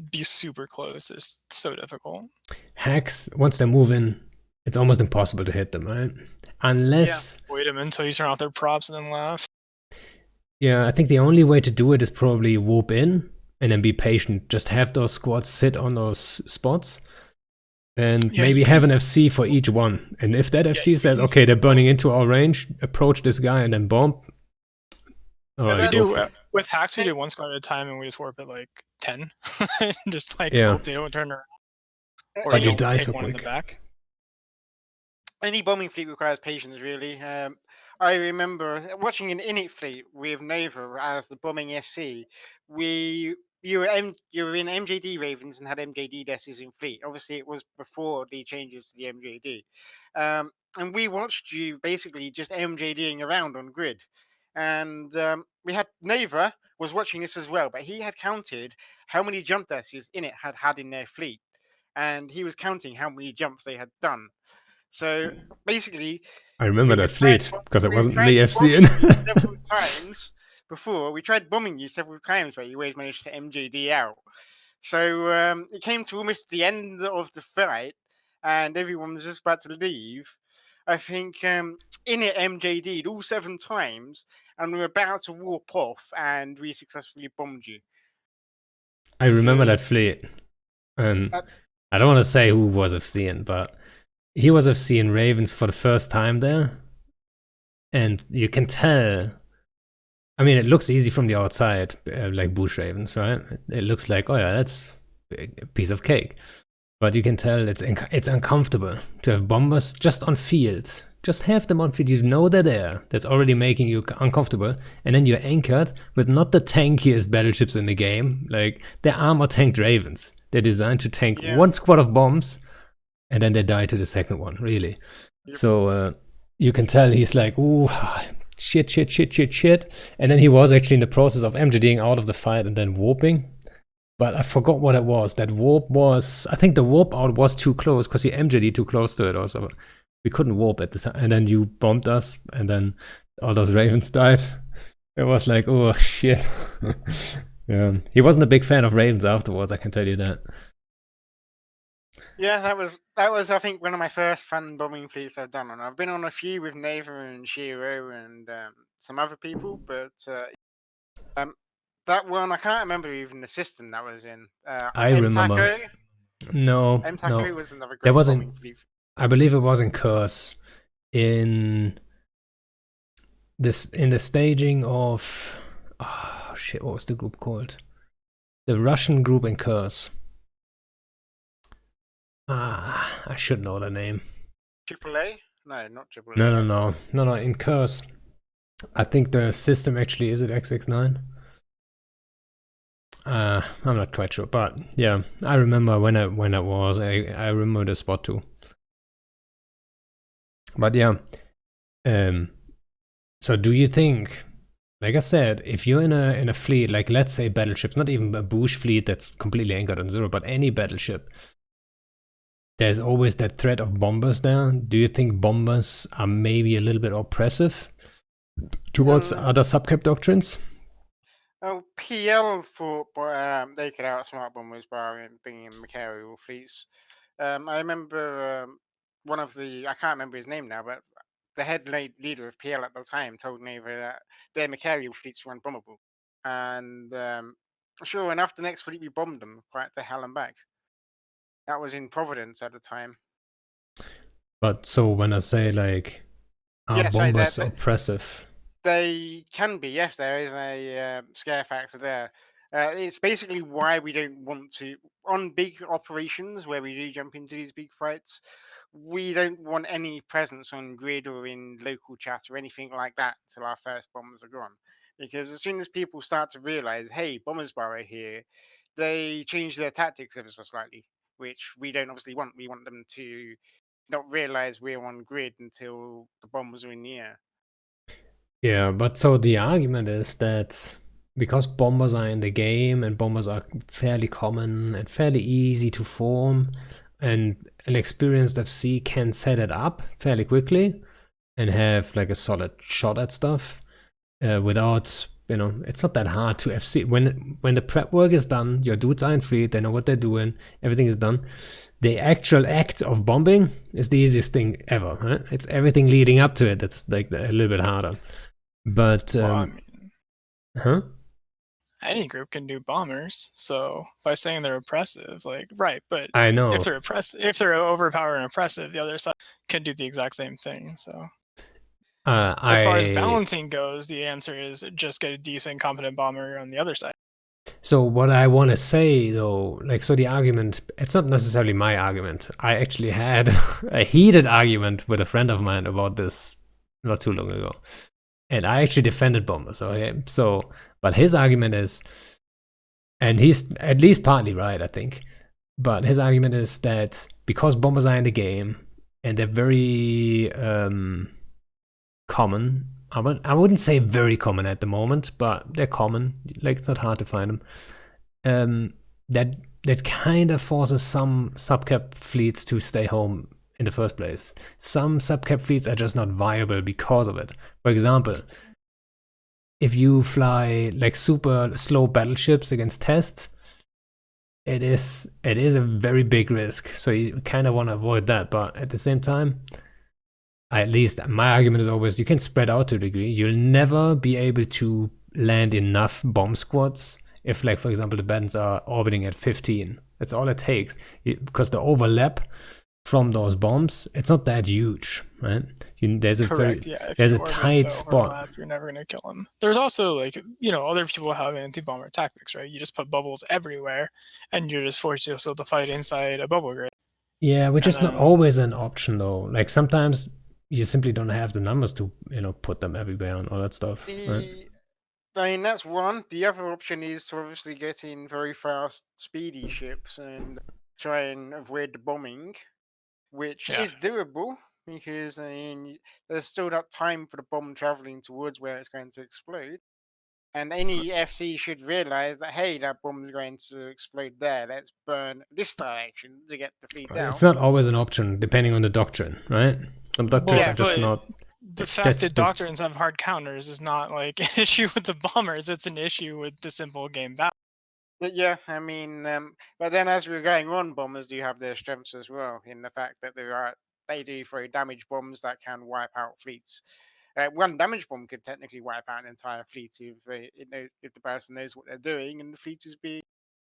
be super close. It's so difficult. Hacks, once they move in, it's almost impossible to hit them, right? Unless... Yeah, wait them until you turn off their props and then laugh. Yeah, I think the only way to do it is probably warp in and then be patient. Just have those squads sit on those spots. And maybe have an FC for each one. And if that FC says, okay, they're burning into our range, approach this guy and then bomb. All right, with hacks, we do 1 squad at a time and we just warp at like 10. Just like hope they don't turn around. Or you die so quick. In the back. Any bombing fleet requires patience, really. I remember watching an init fleet with Nova as the bombing FC. You were in MJD Ravens and had MJD Desses in fleet. Obviously, it was before the changes to the MJD. And we watched you basically just MJDing around on grid. And we had Nova was watching this as well, but he had counted how many jump Desses init had in their fleet. And he was counting how many jumps they had done. So basically, I remember that fleet because it wasn't me FCing. Several times before we tried bombing you several times, but you always managed to MJD out. So it came to almost the end of the fight, and everyone was just about to leave. I think in it MJD'd all 7 times, and we were about to warp off, and we successfully bombed you. I remember that fleet, and I don't want to say who was FCing, but he was FCing Ravens for the first time there, and you can tell. I mean, it looks easy from the outside, like bush ravens, right? It looks like, oh yeah, that's a piece of cake. But you can tell it's uncomfortable to have bombers just on field. Just have them on field. You know they're there. That's already making you uncomfortable. And then you're anchored with not the tankiest battleships in the game. Like, they're armor-tanked ravens. They're designed to tank 1 squad of bombs, and then they die to the second one, really. Yep. So you can tell he's like, ooh, shit. And then he was actually in the process of MJDing out of the fight and then warping. But I forgot what it was. That warp was, I think the warp out was too close because he MJD'd too close to it also. We couldn't warp at the time. And then you bombed us, and then all those ravens died. It was like, oh shit. Yeah. He wasn't a big fan of ravens afterwards, I can tell you that. Yeah, that was I think one of my first fun bombing fleets I've done. And I've been on a few with Neva and Shiro and some other people, but that one I can't remember even the system that was in. I remember. No, M-Taco was another great bombing fleet. I believe it was in Curse. In the staging of what was the group called? The Russian group in Curse. I should know the name. AAA? No, not AAA. No. In Curse, I think the system actually is at XX9. I'm not quite sure, but yeah, I remember when it was. I remember the spot too. But yeah, so do you think, like I said, if you're in a fleet, like let's say battleships, not even a bush fleet that's completely anchored on 0, but any battleship, there's always that threat of bombers there. Do you think bombers are maybe a little bit oppressive? towards other subcap doctrines? Oh, PL thought they could outsmart bombers by bringing in mechanical fleets. I remember one of I can't remember his name now, but the head leader of PL at the time told me that their mechanical fleets were unbombable. And sure enough, the next fleet we bombed them quite the hell and back. That was in Providence at the time. But so when I say like, are Yeah, so bombers oppressive? they can be, yes. There is a scare factor there. It's basically why we don't want to on big operations where we do jump into these big fights. We don't want any presence on grid or in local chat or anything like that until our first bombers are gone. Because as soon as people start to realize, hey, bombers are here, they change their tactics ever so slightly, which we don't obviously want. We want them to not realize we're on grid until the bombers are in the air. Yeah, but so the argument is that because bombers are in the game and bombers are fairly common and fairly easy to form, and an experienced FC can set it up fairly quickly and have like a solid shot at stuff without, it's not that hard to FC. When the prep work is done, your dudes are in fleet, they know what they're doing, everything is done. The actual act of bombing is the easiest thing ever. Huh? It's everything leading up to it that's like a little bit harder. But Well, I mean, huh? any group can do bombers. So by saying they're oppressive, like right, but I know. if they're overpowered and oppressive, the other side can do the exact same thing. So as far as balancing goes, the answer is just get a decent, competent bomber on the other side. So what I want to say though, like, so the argument, it's not necessarily my argument. I actually had a heated argument with a friend of mine about this not too long ago. And I actually defended bombers. Okay, so, but his argument is, and he's at least partly right, I think. But his argument is that because bombers are in the game and they're very common, I wouldn't say very common at the moment, but they're common. Like, it's not hard to find them. That kind of forces some subcap fleets to stay home in the first place. Some subcap fleets are just not viable because of it. For example, if you fly like super slow battleships against tests, it is a very big risk. So you kind of want to avoid that. But at the same time, at least my argument is always you can spread out to a degree. You'll never be able to land enough bomb squads if, like, for example, the bands are orbiting at 15. That's all it takes. Because the overlap from those bombs, it's not that huge, right? There's a tight spot. You're never going to kill them. There's also, like, other people have anti-bomber tactics, right? You just put bubbles everywhere, and you're just forced yourself to fight inside a bubble grid. Yeah, which is not always an option, though. Like, sometimes you simply don't have the numbers to, put them everywhere and all that stuff. Right? I mean, that's one. The other option is to obviously get in very fast, speedy ships and try and avoid the bombing, which is doable because, I mean, there's still that time for the bomb traveling towards where it's going to explode. And any FC should realize that, hey, that bomb is going to explode there. Let's burn this direction to get the fleet out. It's not always an option, depending on the doctrine, right? Some doctrines are just not. The fact that doctrines have hard counters is not like an issue with the bombers. It's an issue with the simple game battle. Yeah, I mean, but then as we're going on, bombers do have their strengths as well in the fact that they do throw damage bombs that can wipe out fleets. One damage bomb could technically wipe out an entire fleet if the person knows what they're doing and the fleet is being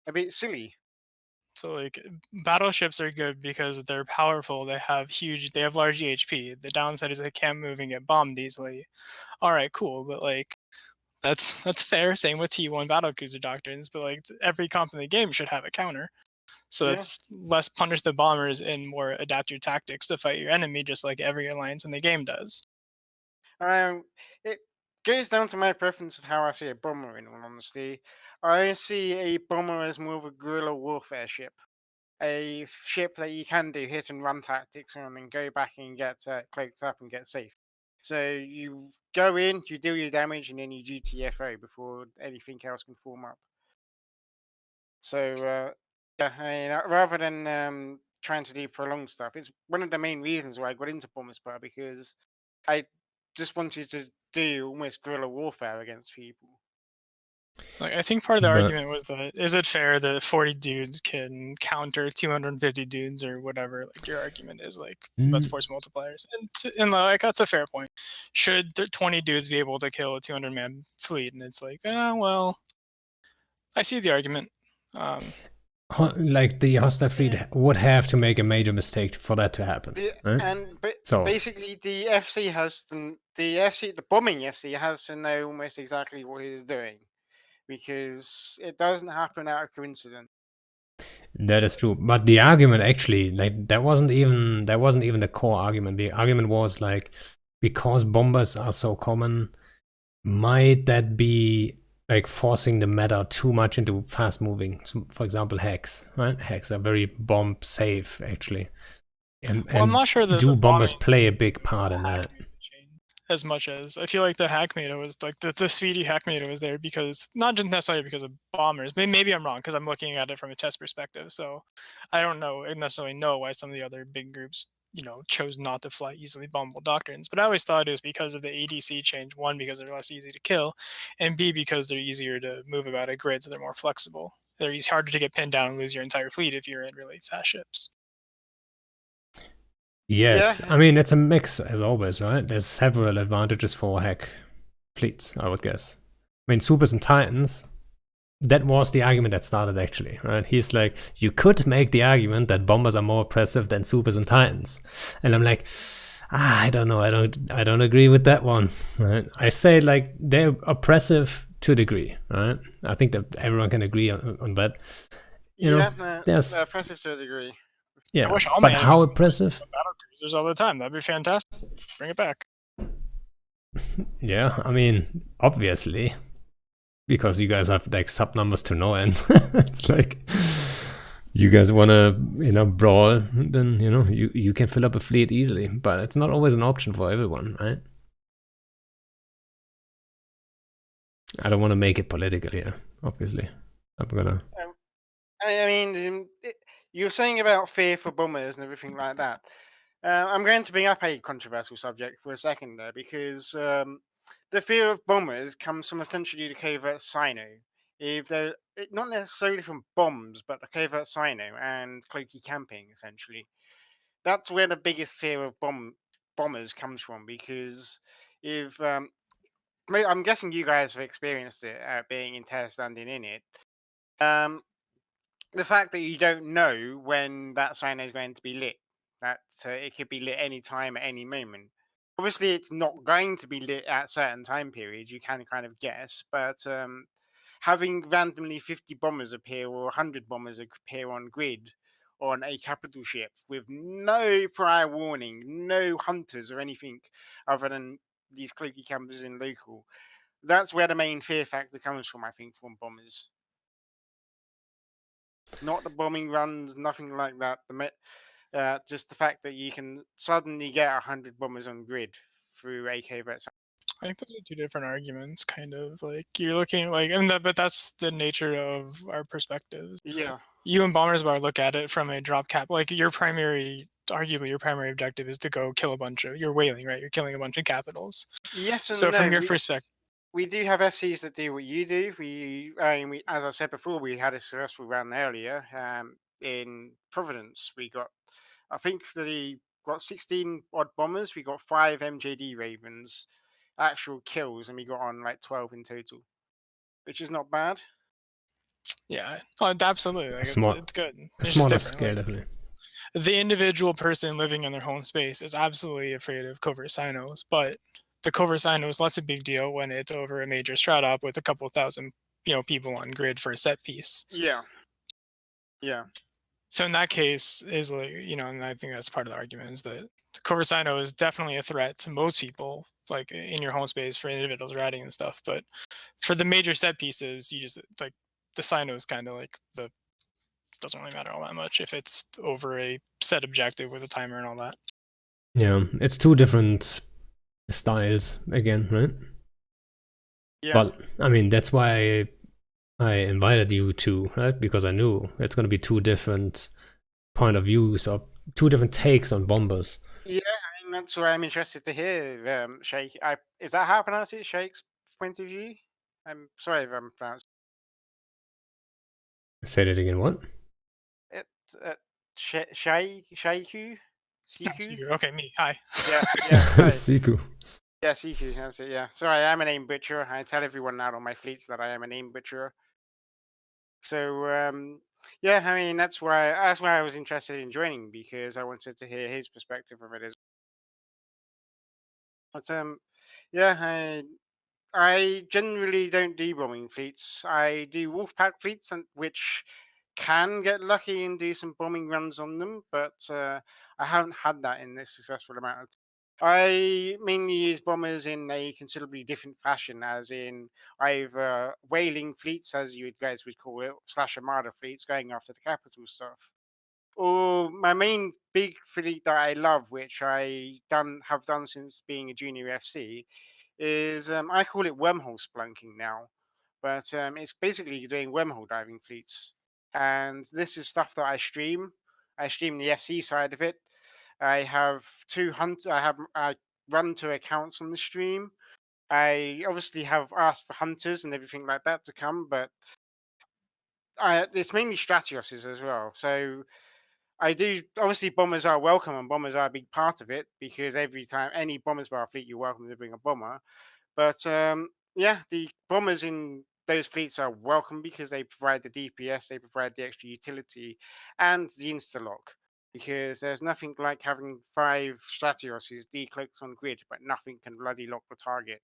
a bit silly. So, like, battleships are good because they're powerful. They have large EHP. The downside is they can't move and get bombed easily. All right, cool, but like that's fair. Same with T1 battlecruiser doctrines, but like every comp in the game should have a counter. So it's less punish the bombers and more adapt your tactics to fight your enemy, just like every alliance in the game does. It goes down to my preference of how I see a bomber. In all honesty, I see a bomber as more of a guerrilla warfare ship. A ship that you can do hit and run tactics on and go back and get cloaked up and get safe. So you go in, you do your damage, and then you GTFO before anything else can form up. So yeah, I mean, rather than trying to do prolonged stuff, it's one of the main reasons why I got into Bomber Spur because I just wanted to do almost guerrilla warfare against people. Like, I think part of the But- argument was that is it fair that 40 dudes can counter 250 dudes or whatever? Like, your argument is like, let's force multipliers, and like that's a fair point. Should 20 dudes be able to kill a 200-man fleet? And it's like, well, I see the argument. Like the hostile fleet would have to make a major mistake for that to happen, right? And So- basically, the FC has the bombing FC has to know almost exactly what it is doing, because it doesn't happen out of coincidence. That is true, but the argument actually, like, that wasn't even the core argument. The argument was like, because bombers are so common, might that be like forcing the meta too much into fast moving? So, for example, hacks, right? Hacks are very bomb safe actually, and I'm not sure that do the bombers bombing- play a big part in that? As much as I feel like the hack meta was like the speedy hack meta was there because not just necessarily because of bombers. Maybe I'm wrong because I'm looking at it from a test perspective. So I don't necessarily know why some of the other big groups, chose not to fly easily bombable doctrines. But I always thought it was because of the ADC change. One, because they're less easy to kill, and B, because they're easier to move about a grid, so they're more flexible. They're harder to get pinned down and lose your entire fleet if you're in really fast ships. Yes, Yeah. I mean, it's a mix as always, right? There's several advantages for hack fleets, I would guess. I mean, Supers and Titans, that was the argument that started actually, right? He's like, you could make the argument that bombers are more oppressive than Supers and Titans. And I'm like, I don't know, I don't agree with that one, right? I say like they're oppressive to a degree, right? I think that everyone can agree on that. You know, there's- they're oppressive to a degree. Yeah, wish all but my how enemies- oppressive? Battle cruisers all the time. That'd be fantastic. Bring it back. Yeah, I mean, obviously, because you guys have like sub numbers to no end. It's like you guys want to, brawl, then you can fill up a fleet easily, but it's not always an option for everyone, right? I don't want to make it political here. Obviously, I'm gonna. I mean, you're saying about fear for bombers and everything like that. I'm going to bring up a controversial subject for a second there, because the fear of bombers comes from essentially the covert Sino. If they're not necessarily from bombs, but the covert Sino and cloaky camping, essentially. That's where the biggest fear of bombers comes from, because if I'm guessing you guys have experienced it, being in Terra standing in it. The fact that you don't know when that sign is going to be lit, that it could be lit any time at any moment. Obviously, it's not going to be lit at certain time periods. You can kind of guess, but having randomly 50 bombers appear or 100 bombers appear on grid on a capital ship with no prior warning, no hunters or anything other than these cloaky campers in local, that's where the main fear factor comes from, I think, from bombers. Not the bombing runs, nothing like that. Just the fact that you can suddenly get 100 bombers on grid through AK vets. I think those are two different arguments, kind of like you're looking like, but that's the nature of our perspectives. Yeah. You and Bombers Bar look at it from a drop cap, like arguably your primary objective is to go kill a bunch of, you're whaling, right? You're killing a bunch of capitals. Yes and So no. from your perspective, we do have FCs that do what you do. As I said before, we had a successful run earlier in Providence. I think got 16 odd bombers. We got 5 MJD Ravens, actual kills, and we got on like 12 in total, which is not bad. yeah, absolutely, like, it's good. A smaller scale, definitely. The individual person living in their home space is absolutely afraid of covert sinos, but the covert sino is less a big deal when it's over a major strat op with a couple thousand, people on grid for a set piece. Yeah. Yeah. So in that case, is like, and I think that's part of the argument is that the covert sino is definitely a threat to most people, like in your home space for individuals riding and stuff. But for the major set pieces, you just like the sino is kind of like doesn't really matter all that much if it's over a set objective with a timer and all that. Yeah, it's two different styles again, right? Yeah. But I mean, that's why I invited you to, right? Because I knew it's going to be two different point of views or two different takes on bombers. Yeah, That's why I'm interested to hear, Shake. Is that how I pronounce it? Shake's point of view. I'm sorry if I'm pronouncing Say that again. What? it. Shaiku, Oh, Siku. okay, me. Hi. Yeah. Sorry. Siku. Yeah, Siku. That's it. Yeah. Sorry, I'm a name butcher. I tell everyone out on my fleets that I am a name butcher. So yeah, I mean that's why I was interested in joining, because I wanted to hear his perspective of it as. But yeah, I generally don't do bombing fleets. I do Wolfpack fleets, and which can get lucky and do some bombing runs on them, but I haven't had that in this successful amount of time. I mainly use bombers in a considerably different fashion, as in either whaling fleets, as you guys would call it, slash armada fleets, going after the capital stuff. Or my main big fleet that I love, which have done since being a junior FC, is I call it wormhole splunking now, but it's basically doing wormhole diving fleets, and this is stuff that I stream. I stream the FC side of it. I have I run two accounts on the stream. I obviously have asked for hunters and everything like that to come, but it's mainly Stratioses as well. So I do obviously bombers are welcome and bombers are a big part of it, because every time any bombers bar fleet you're welcome to bring a bomber. But yeah, the bombers in those fleets are welcome because they provide the DPS, they provide the extra utility, and the insta-lock. Because there's nothing like having 5 Stratioses decloaked on grid, but nothing can bloody lock the target.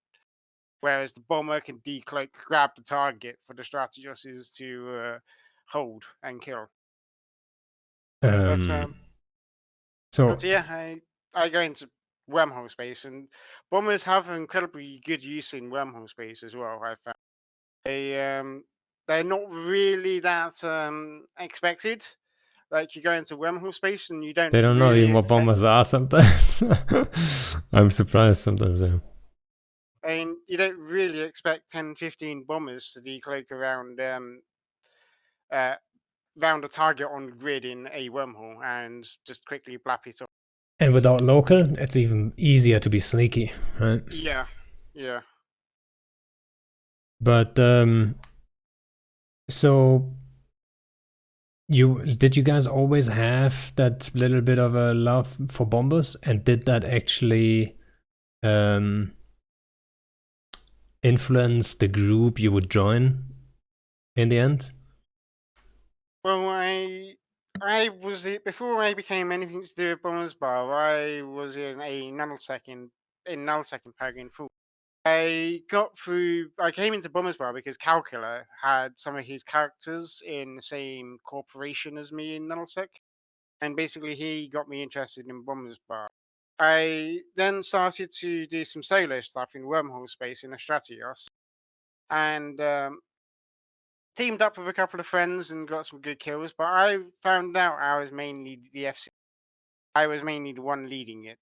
Whereas the bomber can decloak, grab the target for the Stratioses to hold and kill. But So yeah, I go into wormhole space, and bombers have incredibly good use in wormhole space as well. I found they're not really that expected. Like you go into wormhole space and you don't they don't know really even what expect. bombers are sometimes. I'm surprised sometimes. Yeah. I mean, you don't really expect 10, 15 bombers to decloak uh, around a target on the grid in a wormhole and just quickly blap it off. And without local, it's even easier to be sneaky, right? Yeah, yeah. But so you guys always have that little bit of a love for bombers, and did that actually um, influence the group you would join in the end? Well, I was before I became anything to do with Bombers Bar. I was in a nanosecond pagan full. I got through. I came into Bombers Bar because Calcula had some of his characters in the same corporation as me in nanosec, and basically he got me interested in Bombers Bar. I then started to do some solo stuff in wormhole space in a Stratios, and teamed up with a couple of friends and got some good kills. But I found out I was mainly the FC. I was mainly the one leading it.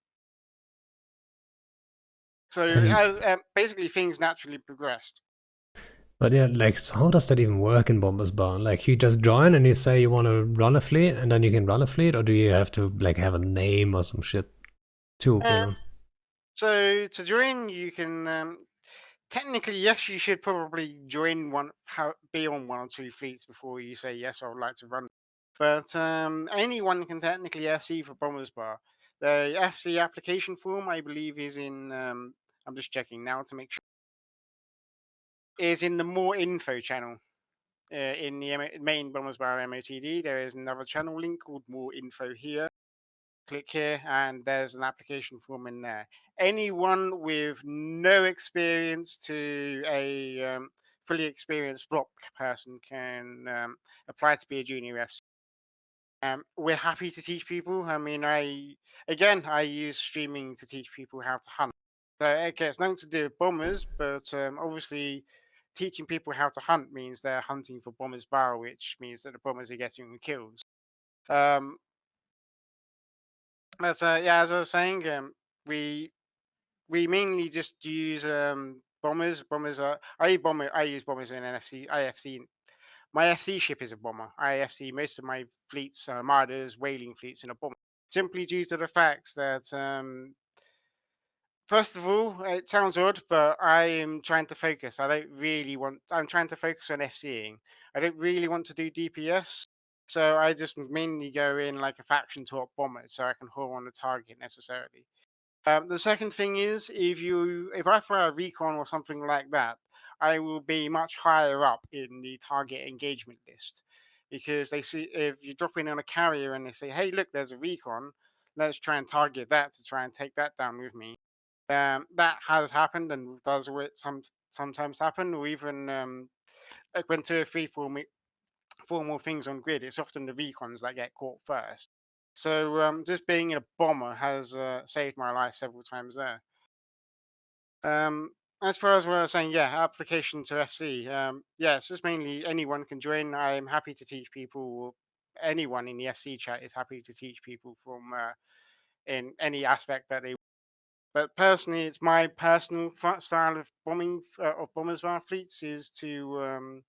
So And basically, things naturally progressed. but yeah, like, so how does that even work in Bombers Bar? Like, you just join and you say you want to run a fleet, and then you can run a fleet, or do you have to like have a name or some shit too? You know. So to join, you can technically yes, you should probably join be on one or two fleets before you say yes, I would like to run. But anyone can technically FC for Bombers Bar. The FC application form, I believe, is in. I'm just checking now to make sure. Is in the more info channel. In the main Bombers Bar MOTD, there is another channel link called More Info here. Click here, and there's an application form in there. Anyone with no experience to a fully experienced block person can apply to be a junior FC. We're happy to teach people. I mean, I use streaming to teach people how to hunt. So okay, it's nothing to do with bombers, but obviously teaching people how to hunt means they're hunting for bombers bar, which means that the bombers are getting the kills. Um, but yeah, as I was saying, we we mainly just use bombers. Bombers are I use bombers in NFC. IFC. My FC ship is a bomber. IFC most of my fleets, armadas, whaling fleets, in a bomber. Simply due to the fact that First of all, it sounds odd, but I am trying to focus. I'm trying to focus on FCing. I don't really want to do DPS, so I just mainly go in like a faction top bomber, so I can hold on the target necessarily. The second thing is, if I throw a recon or something like that, I will be much higher up in the target engagement list, because they see if you drop in on a carrier and they say, "Hey, look, there's a recon. Let's try and target that to try and take that down with me." That has happened and does sometimes happen, or even like when 2 or 3 formal things on grid, it's often the recons that get caught first. So just being a bomber has saved my life several times there. Um, as far as what I was saying, yeah, application to FC. Yeah, it's just mainly anyone can join. I am happy to teach people. Anyone in the FC chat is happy to teach people from in any aspect that they. But personally, it's my personal style of bombing of bombers bar fleets is to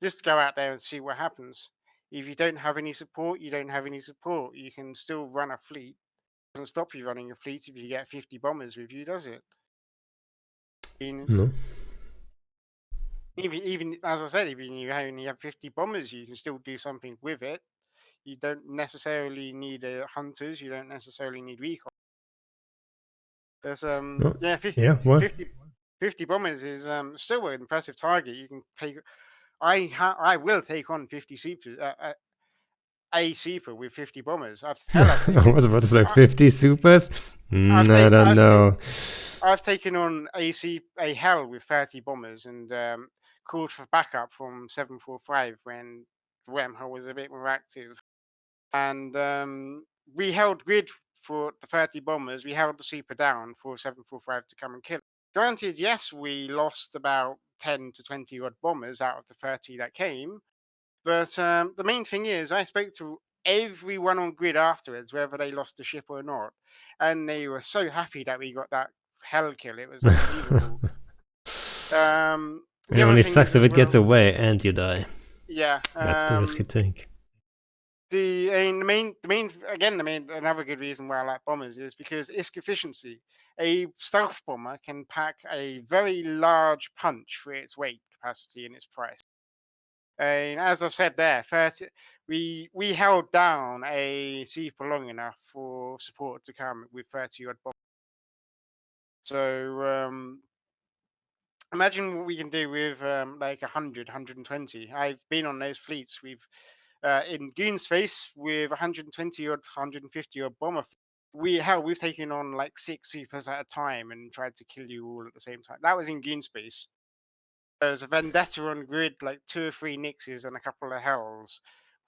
just go out there and see what happens. If you don't have any support, you don't have any support. You can still run a fleet. It doesn't stop you running a fleet if you get 50 bombers with you, does it? No. Even as I said, even if you only have 50 bombers, you can still do something with it. You don't necessarily need hunters. You don't necessarily need recon. There's No. yeah, Yeah. What? 50 bombers is still an impressive target. You can take. I will take on 50 super a super with 50 bombers. I've I was about to say I, 50 supers. I don't know. I've taken on a hell with 30 bombers and called for backup from 745 when Wemho was a bit more active. And we held grid for the 30 bombers. We held the super down for 745 to come and kill. Granted, yes, we lost about 10 to 20 odd bombers out of the 30 that came. But the main thing is, I spoke to everyone on grid afterwards, whether they lost the ship or not, and they were so happy that we got that hell kill. It was unbelievable. It The other only thing sucks is if as it gets well, away and you die. yeah. That's the risk you take. Another good reason why I like bombers is because ISK efficiency. A stealth bomber can pack a very large punch for its weight capacity and its price. And as I said there, 30, we held down a sea for long enough for support to come with 30 odd bombs. So imagine what we can do with like 100, 120. I've been on those fleets. In Goon space with 120 odd, 150 odd bomber. We've taken on like 6 supers at a time and tried to kill you all at the same time. That was in Goon space. There was a vendetta on grid, like 2 or 3 Nixes and a couple of hells.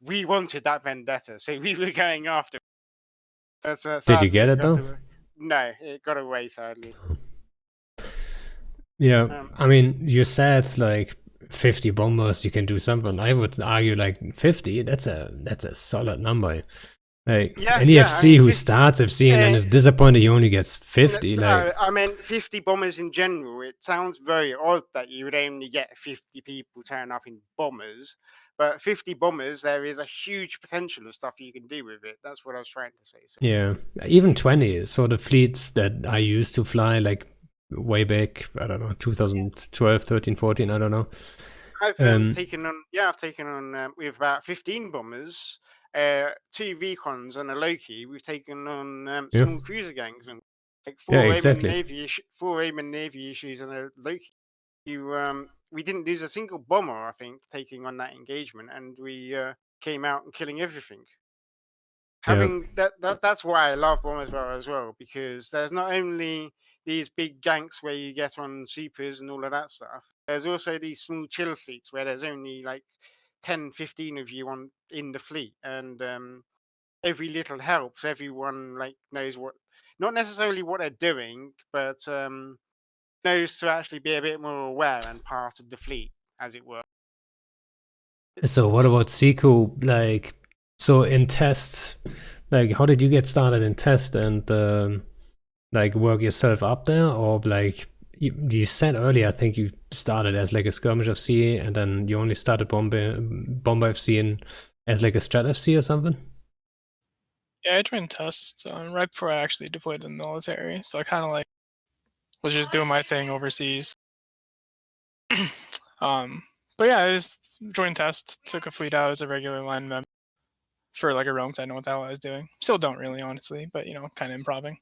We wanted that vendetta, so we were going after it. But Did you sadly, get it it got though? away. No, it got away sadly. Yeah, Um, I mean, you said like 50 bombers, you can do something. I would argue like 50. That's a solid number. Like any yeah. I FC mean, who 50. starts FC and then is disappointed he only gets 50. Like I meant 50 bombers in general. It sounds very odd that you would only get 50 people turn up in bombers, but 50 bombers, there is a huge potential of stuff you can do with it. That's what I was trying to say. So, yeah, even 20. So the fleets that I used to fly like way back, I don't know, 2012, 13, 14, I don't know. I've taken on, with about 15 bombers, 2 recons and a Loki. We've taken on Yeah. small cruiser gangs and like Yeah, 4 exactly. Aiming Navy issues and a Loki. We didn't lose a single bomber, I think, taking on that engagement, and we came out and killing everything. Yeah. Having that's why I love bombers as well, because there's not only these big ganks where you get on supers and all of that stuff. There's also these small chill fleets where there's only like 10, 15 of you on in the fleet, and every little helps. Everyone like knows what, not necessarily what they're doing, but knows to actually be a bit more aware and part of the fleet, as it were. So what about Sieku? Like, so in tests, like, how did you get started in test and like work yourself up there, or like you said earlier? I think you started as like a skirmish FC, and then you only started bomber FC as like a strat FC or something. Yeah, I joined tests right before I actually deployed to the military, so I kind of like was just doing my thing overseas. But yeah, I just joined test, took a fleet out as a regular line member for like a roam, because I didn't know what the hell I was doing. Still don't really, honestly, but kind of improving.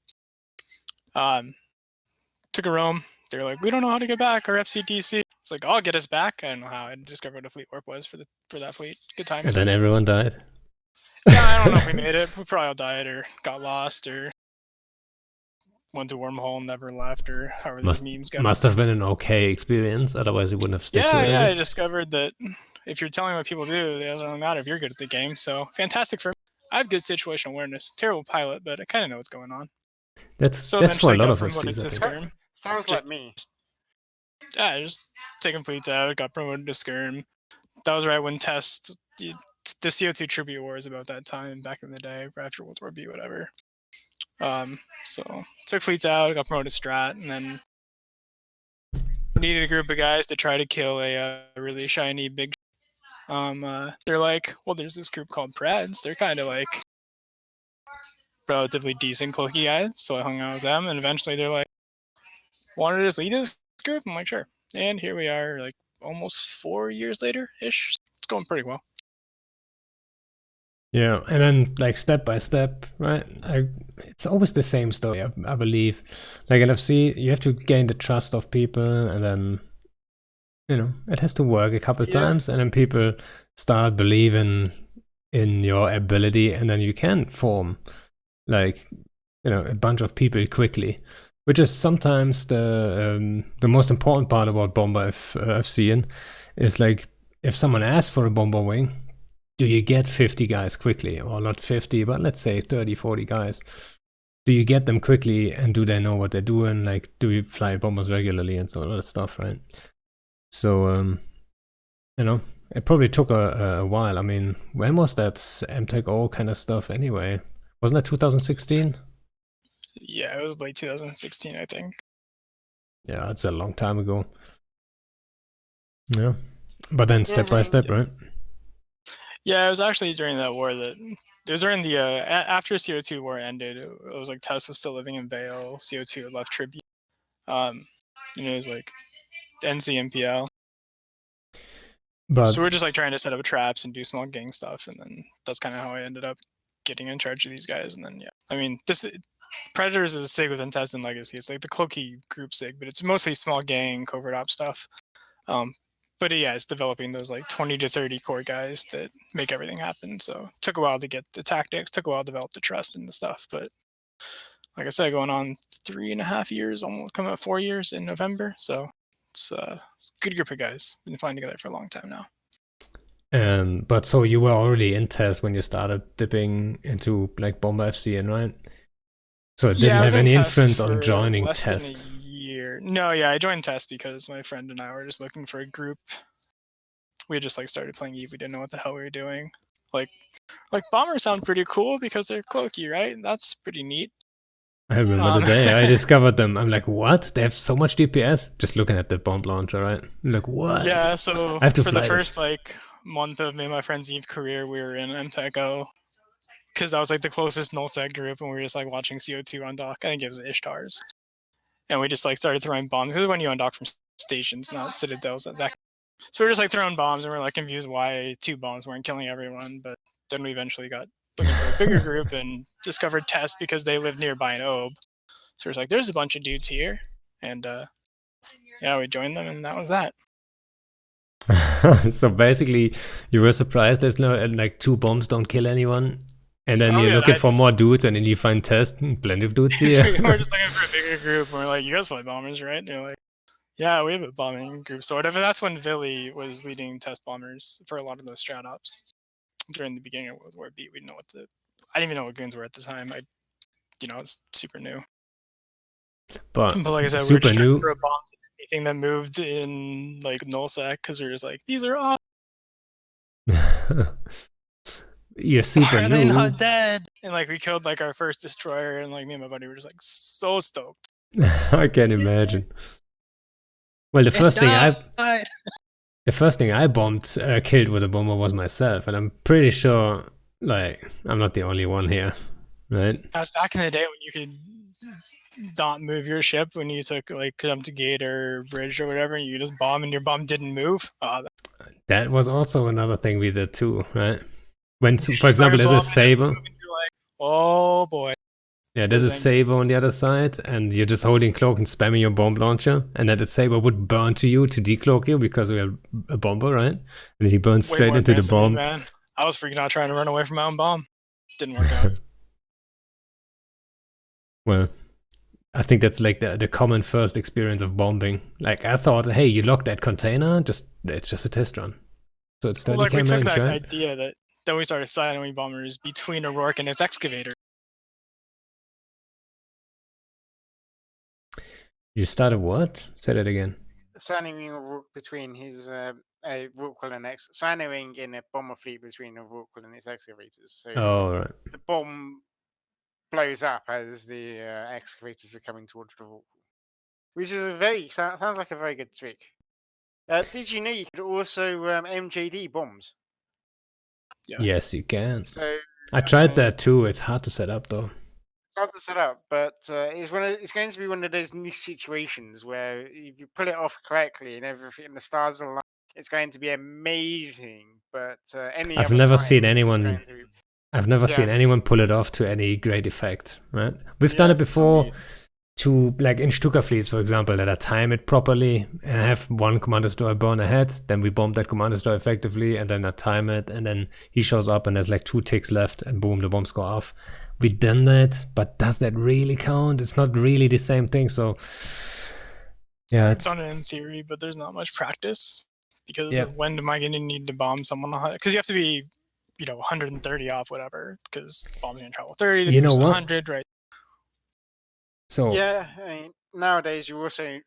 Took a roam. They're like, we don't know how to get back our FCDC. It's like, I'll get us back. I don't know how. I discovered what a fleet warp was for that fleet. Good times. And then everyone died. Yeah, I don't know if we made it. We probably all died or got lost or went to wormhole and never left, or however these memes go. Must have been an okay experience, otherwise you wouldn't have stuck to it. Yeah, I discovered that if you're telling what people do, it doesn't really matter if you're good at the game. So fantastic for me. I have good situational awareness. Terrible pilot, but I kind of know what's going on. That's for a lot of FCs. Sounds like me. Yeah, just taking fleets out, got promoted to skirm. That was right when the CO2 tribute war was about that time back in the day, after World War B, whatever. So took fleets out, got promoted to strat, and then needed a group of guys to try to kill a really shiny big. They're like, well, there's this group called Preds. They're kind of like relatively decent cloaky guys, so I hung out with them, and eventually they're like, wanted us to lead this group? I'm like, sure. And here we are, like almost 4 years later-ish. It's going pretty well. Yeah, and then like step by step, right? It's always the same story, I believe. Like in FC, you have to gain the trust of people, and then it has to work a couple of times, and then people start believing in your ability, and then you can form like a bunch of people quickly, which is sometimes the most important part about Bomber FCing is like if someone asks for a Bomber wing, do you get 50 guys quickly? Or not 50, but let's say 30, 40 guys. Do you get them quickly, and do they know what they're doing? Like, do you fly bombers regularly and so all that stuff, right? So, it probably took a while. I mean, when was that MTech kind of stuff anyway? Wasn't that 2016? Yeah, it was late 2016, I think. Yeah, that's a long time ago. Yeah, but then step by step, right? Yeah, it was actually during that war it was during the after CO2 war ended. It was like Tess was still living in Vale. CO2 had left Tribute. And it was like NCMPL. But so we're just like trying to set up traps and do small gang stuff, and then that's kind of how I ended up getting in charge of these guys. And then I mean, Predators is a SIG within Test and Legacy. It's like the cloaky group SIG, but it's mostly small gang covert op stuff. But yeah, it's developing those like 20 to 30 core guys that make everything happen. So it took a while to get the tactics, took a while to develop the trust and the stuff. But like I said, going on 3.5 years, almost coming up 4 years in November. So it's a good group of guys. Been flying together for a long time now. But so you were already in test when you started dipping into like Bomber FC, right? So it didn't have any influence on joining test. No, yeah, I joined test because my friend and I were just looking for a group. We just like started playing Eve. We didn't know what the hell we were doing. Like bombers sound pretty cool because they're cloaky, right? That's pretty neat. I remember the day I discovered them. I'm like, what? They have so much DPS? Just looking at the bomb launcher, right? I'm like, what? Yeah, so for the first like month of me and my friend's Eve career, we were in MTECO because that was like the closest nullsec group, and we were just like watching CO2 on dock. I think it was Ishtars. And we just like started throwing bombs. Because when you undock from stations, not citadels. So we're just like throwing bombs, and we're like confused why 2 bombs weren't killing everyone. But then we eventually got looking for a bigger group and discovered Test because they lived nearby an OB. So it's like, there's a bunch of dudes here. And we joined them, and that was that. So basically, you were surprised there's no like 2 bombs don't kill anyone? And then you're looking for more dudes, and then you find Test, plenty of dudes here. We're just looking for a bigger group, and we're like, you guys fly bombers, right? And they're like, yeah, we have a bombing group, sort of. And that's when Villy was leading Test bombers for a lot of those strat ops. During the beginning of World War B, we didn't know I didn't even know what goons were at the time. It's super new. But like I said, we were just trying to throw bombs at anything that moved in like nullsec, because we're just like, these are awesome. You're super new. Are they not dead? And like we killed like our first destroyer, and like me and my buddy were just like so stoked. I can imagine. Well, the first thing I bombed, killed with a bomber was myself, and I'm pretty sure like I'm not the only one here, right? That was back in the day when you could not move your ship when you took like come to gate or bridge or whatever, and you just bomb and your bomb didn't move. That was also another thing we did too, right? When, for example, there's a saber. Like, oh boy. Yeah, there's a saber on the other side, and you're just holding cloak and spamming your bomb launcher, and then the saber would burn to you to decloak you because we are a bomber, right? And he burns straight into the bomb. Man. I was freaking out trying to run away from my own bomb. Didn't work out. Well, I think that's like the common first experience of bombing. Like I thought, hey, you locked that container, it's just a test run. So it's 30 like we took that right? idea that then we started siloing bombers between a Rourke and its excavator. You started what? Say that again. Signing a Rourke between his Rorqual and signing in a bomber fleet between a Rorqual and its excavators. So right. The bomb blows up as the excavators are coming towards the Rorqual, which is sounds like a very good trick. Did you know you could also MJD bombs? Yeah. Yes, you can. So I tried that too. It's hard to set up though. It's hard to set up, but it's going to be one of those niche situations where if you pull it off correctly and everything, and the stars align, it's going to be amazing. But I've never seen anyone. I've never Yeah. seen anyone pull it off to any great effect. Right? We've done it before to like in Stuka fleets, for example, that I time it properly and I have one commander destroyer burn ahead. Then we bomb that commander destroyer effectively, and then I time it, and then he shows up and there's like 2 ticks left, and boom, the bombs go off. We've done that, but does that really count? It's not really the same thing. So yeah, it's done it in theory, but there's not much practice because when am I going to need to bomb someone? Because you have to be, 130 off whatever, because the bomb's going to travel 30. Then 100, right? So yeah, I mean, nowadays you also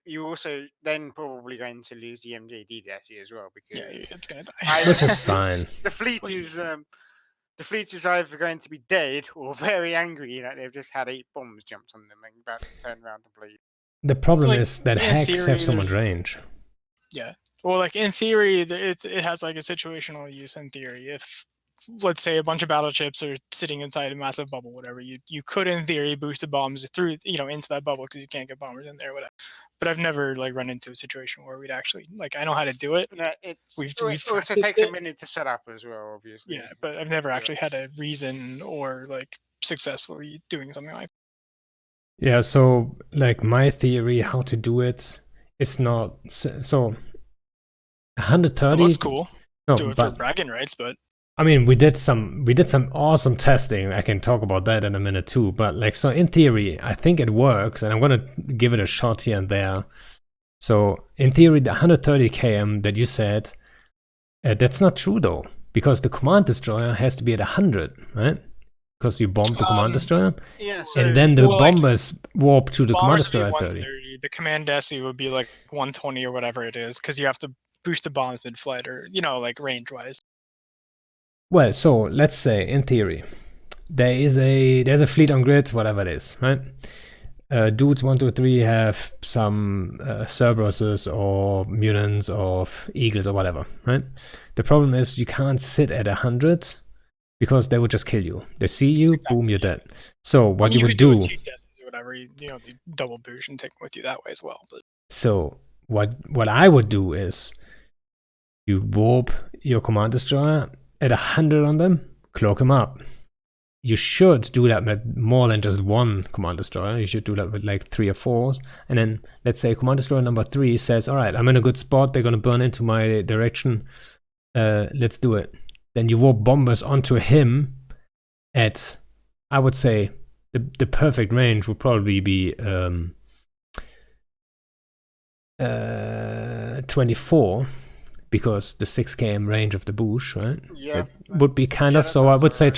then probably going to lose the MJD Desi as well, because it's going to die, which is fine. The fleet is either going to be dead or very angry that they've just had 8 bombs jumped on them and about to turn around and play. The problem is that hacks have so much range. Yeah. Well, like in theory, it has like a situational use in theory. If, let's say, a bunch of battleships are sitting inside a massive bubble, whatever, you could in theory boost the bombs through, into that bubble because you can't get bombers in there, whatever. But I've never like run into a situation where we'd actually I know how to do it. Yeah, it also takes a minute to set up as well, obviously. Yeah, but I've never actually had a reason or like successfully doing something like that. Yeah, so like my theory how to do it is not so 130. It looks cool. No, do it for bragging rights, but I mean, we did some awesome testing. I can talk about that in a minute too. But like, so in theory, I think it works, and I'm gonna give it a shot here and there. So in theory, the 130 km that you said, that's not true though, because the command destroyer has to be at 100, right? Because you bombed the command destroyer, and then the bombers warp to the command destroyer at 30. The command desi would be like 120 or whatever it is, because you have to boost the bombs mid-flight, or like range-wise. Well, so let's say in theory, there's a fleet on grid, whatever it is, right? Dudes 1, 2, 3 have some Cerberuses or Mutants or Eagles or whatever, right? The problem is you can't sit at 100 because they would just kill you. They see you, boom, you're dead. So what you would do, or whatever, do double boost and take them with you that way as well. But so what I would do is you warp your command destroyer at 100 on them, cloak them up. You should do that with more than just one command destroyer. You should do that with like 3 or 4. And then let's say command destroyer number 3 says, all right, I'm in a good spot. They're going to burn into my direction. Let's do it. Then you warp bombers onto him at, I would say, the perfect range would probably be 24. Because the 6 km range of the bush, right? Yeah. It would be kind of, so I would say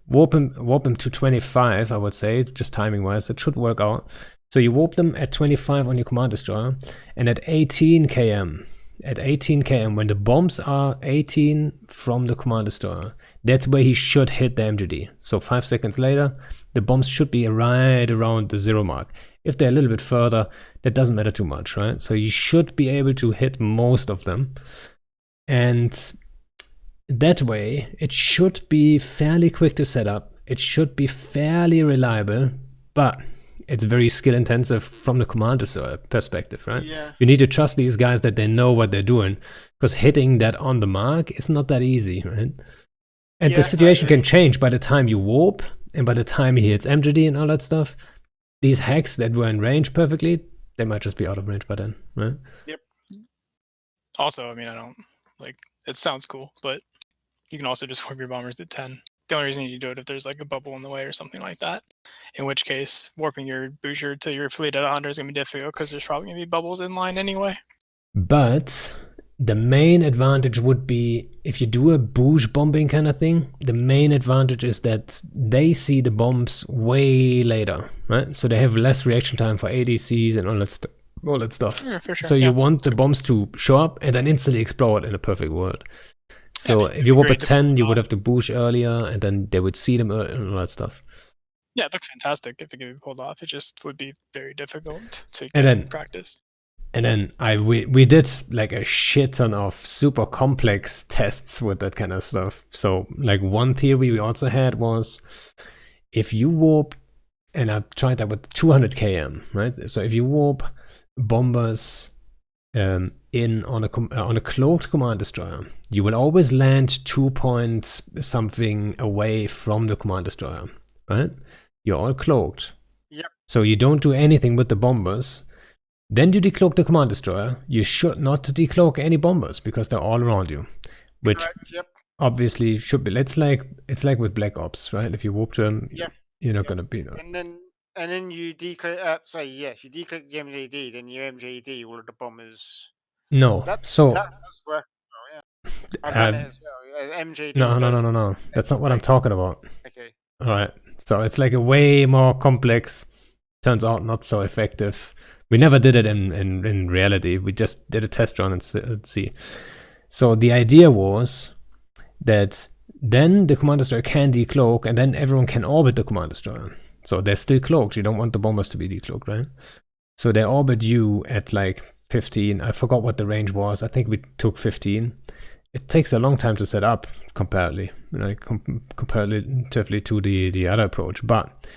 warp him to 25, I would say, just timing wise, that should work out. So you warp them at 25 on your command destroyer, and at 18 km, when the bombs are 18 from the command destroyer, that's where he should hit the MGD. So 5 seconds later, the bombs should be right around the 0 mark. If they're a little bit further, that doesn't matter too much, right? So you should be able to hit most of them. And that way, it should be fairly quick to set up. It should be fairly reliable. But it's very skill intensive from the commander's perspective, right? Yeah. You need to trust these guys that they know what they're doing, because hitting that on the mark is not that easy, right? And the Yeah, I situation agree. can change by the time you warp and by the time he hits MGD and all that stuff. These hacks that were in range perfectly, they might just be out of range by then, right? Also, I mean, I don't like it sounds cool, but you can also just warp your bombers to 10. The only reason you do it if there's like a bubble in the way or something like that. In which case, warping your booster to your fleet at 100 is gonna be difficult because there's probably gonna be bubbles in line anyway. But the main advantage would be if you do a bouge bombing kind of thing, the main advantage is that they see the bombs way later, right? So they have less reaction time for ADCs and all that stuff. Yeah, for sure. So you Yeah, want that's the bombs to show up and then instantly explode in a perfect world. So it'd if you be warp great at to 10, you pull would off. have to bouge earlier and then they would see them and all that stuff. Yeah, it looked fantastic if it could be pulled off. It just would be very difficult to And get then- practice. And then we did like a shit ton of super complex tests with that kind of stuff. So like one theory we also had was if you warp, and I tried that with 200 km, right? So if you warp bombers in on a cloaked command destroyer, you will always land 2 point something away from the command destroyer, right? You're all cloaked. Yep. So you don't do anything with the bombers. Then you decloak the command destroyer. You should not decloak any bombers because they're all around you, which Correct, yep. obviously should be. It's like with Black Ops, right? If you warp to them, Yep. you're not Yep. gonna be. And then you declick. You declick the MJD, then you MJD all of the bombers. No, That so does work. Oh, yeah. I've done it as well. MJD. no. That's not what I'm talking about. Okay. All right, so it's like a way more complex. Turns out not so effective. We never did it in reality. We just did a test run and see. So the idea was that then the command destroyer can decloak, and then everyone can orbit the command destroyer. So they're still cloaked. You don't want the bombers to be decloaked, right? So they orbit you at like 15. I forgot what the range was. I think we took 15. It takes a long time to set up comparatively, comparatively to the other approach. But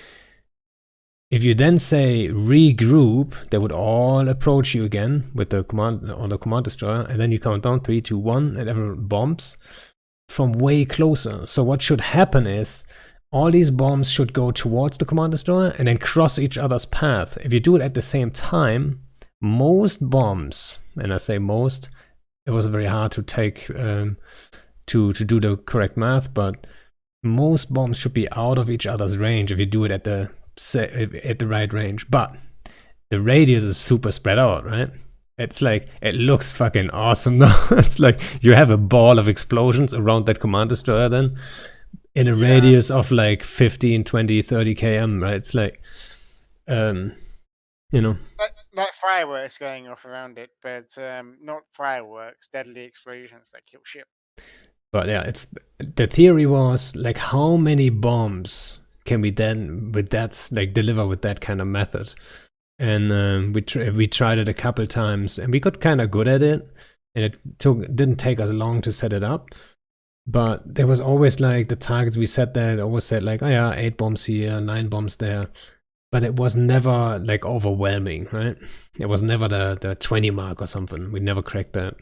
if you then say regroup, they would all approach you again with the command on the command destroyer, and then you count down 3, 2, 1, and everyone bombs from way closer. So what should happen is all these bombs should go towards the command destroyer and then cross each other's path. If you do it at the same time, most bombs, and I say most, it was very hard to take to do the correct math, but most bombs should be out of each other's range if you do it at the right range. But the radius is super spread out, right? It's like, it looks fucking awesome though. It's like you have a ball of explosions around that command destroyer then in a radius of like 15, 20, 30 km, right? It's like like fireworks going off around it, but not fireworks, deadly explosions that kill ship. But yeah, it's the theory was like, how many bombs can we then with that like deliver with that kind of method? And we tried it a couple times and we got kind of good at it, and it didn't take us long to set it up. But there was always like the targets we set there, it always said like, oh yeah, 8 bombs here, 9 bombs there. But it was never like overwhelming, right? It was never the 20 mark or something. We never cracked that.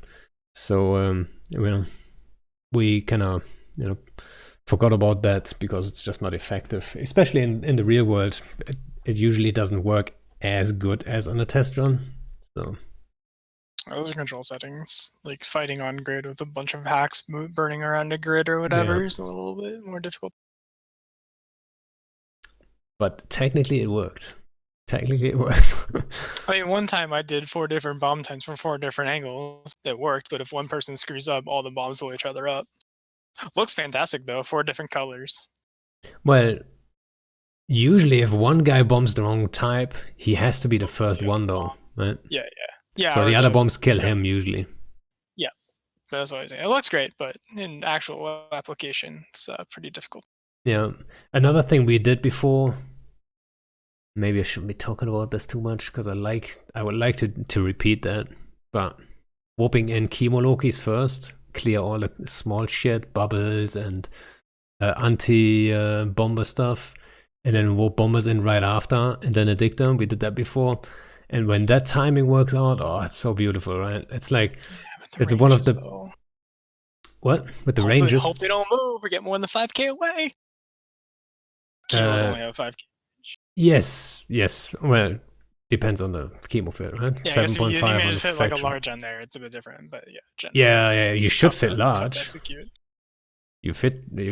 So we kind of forgot about that because it's just not effective, especially in the real world. It usually doesn't work as good as on a test run. So those are control settings. Like fighting on grid with a bunch of hacks burning around a grid or whatever is a little bit more difficult. But technically it worked. I mean, one time I did 4 different bomb times from 4 different angles. It worked, but if one person screws up, all the bombs blow each other up. Looks fantastic though, 4 different colors. Well, usually if one guy bombs the wrong type, he has to be the first one though, right? Yeah. So the other bombs kill him usually. Yeah, that's what I was saying. It looks great, but in actual application, it's pretty difficult. Yeah. Another thing we did before, maybe I shouldn't be talking about this too much because I would like to repeat that, but warping in chemo Lokis first, clear all the small shit, bubbles and anti-bomber stuff, and then warp bombers in right after, and then addict them. We did that before. And when that timing works out, oh, it's so beautiful, right? It's like, With the it's one of ranges, the, though. what? With the Hope ranges? they don't move or get more than 5k away. Chemos only have 5k. Yes. Well, depends on the chemo fit, right? Yeah, I guess if you 7.5 on manage the to fit like a faction. large on there, it's a bit different. But yeah, generally, Yeah, you it's should tough fit to large. execute. You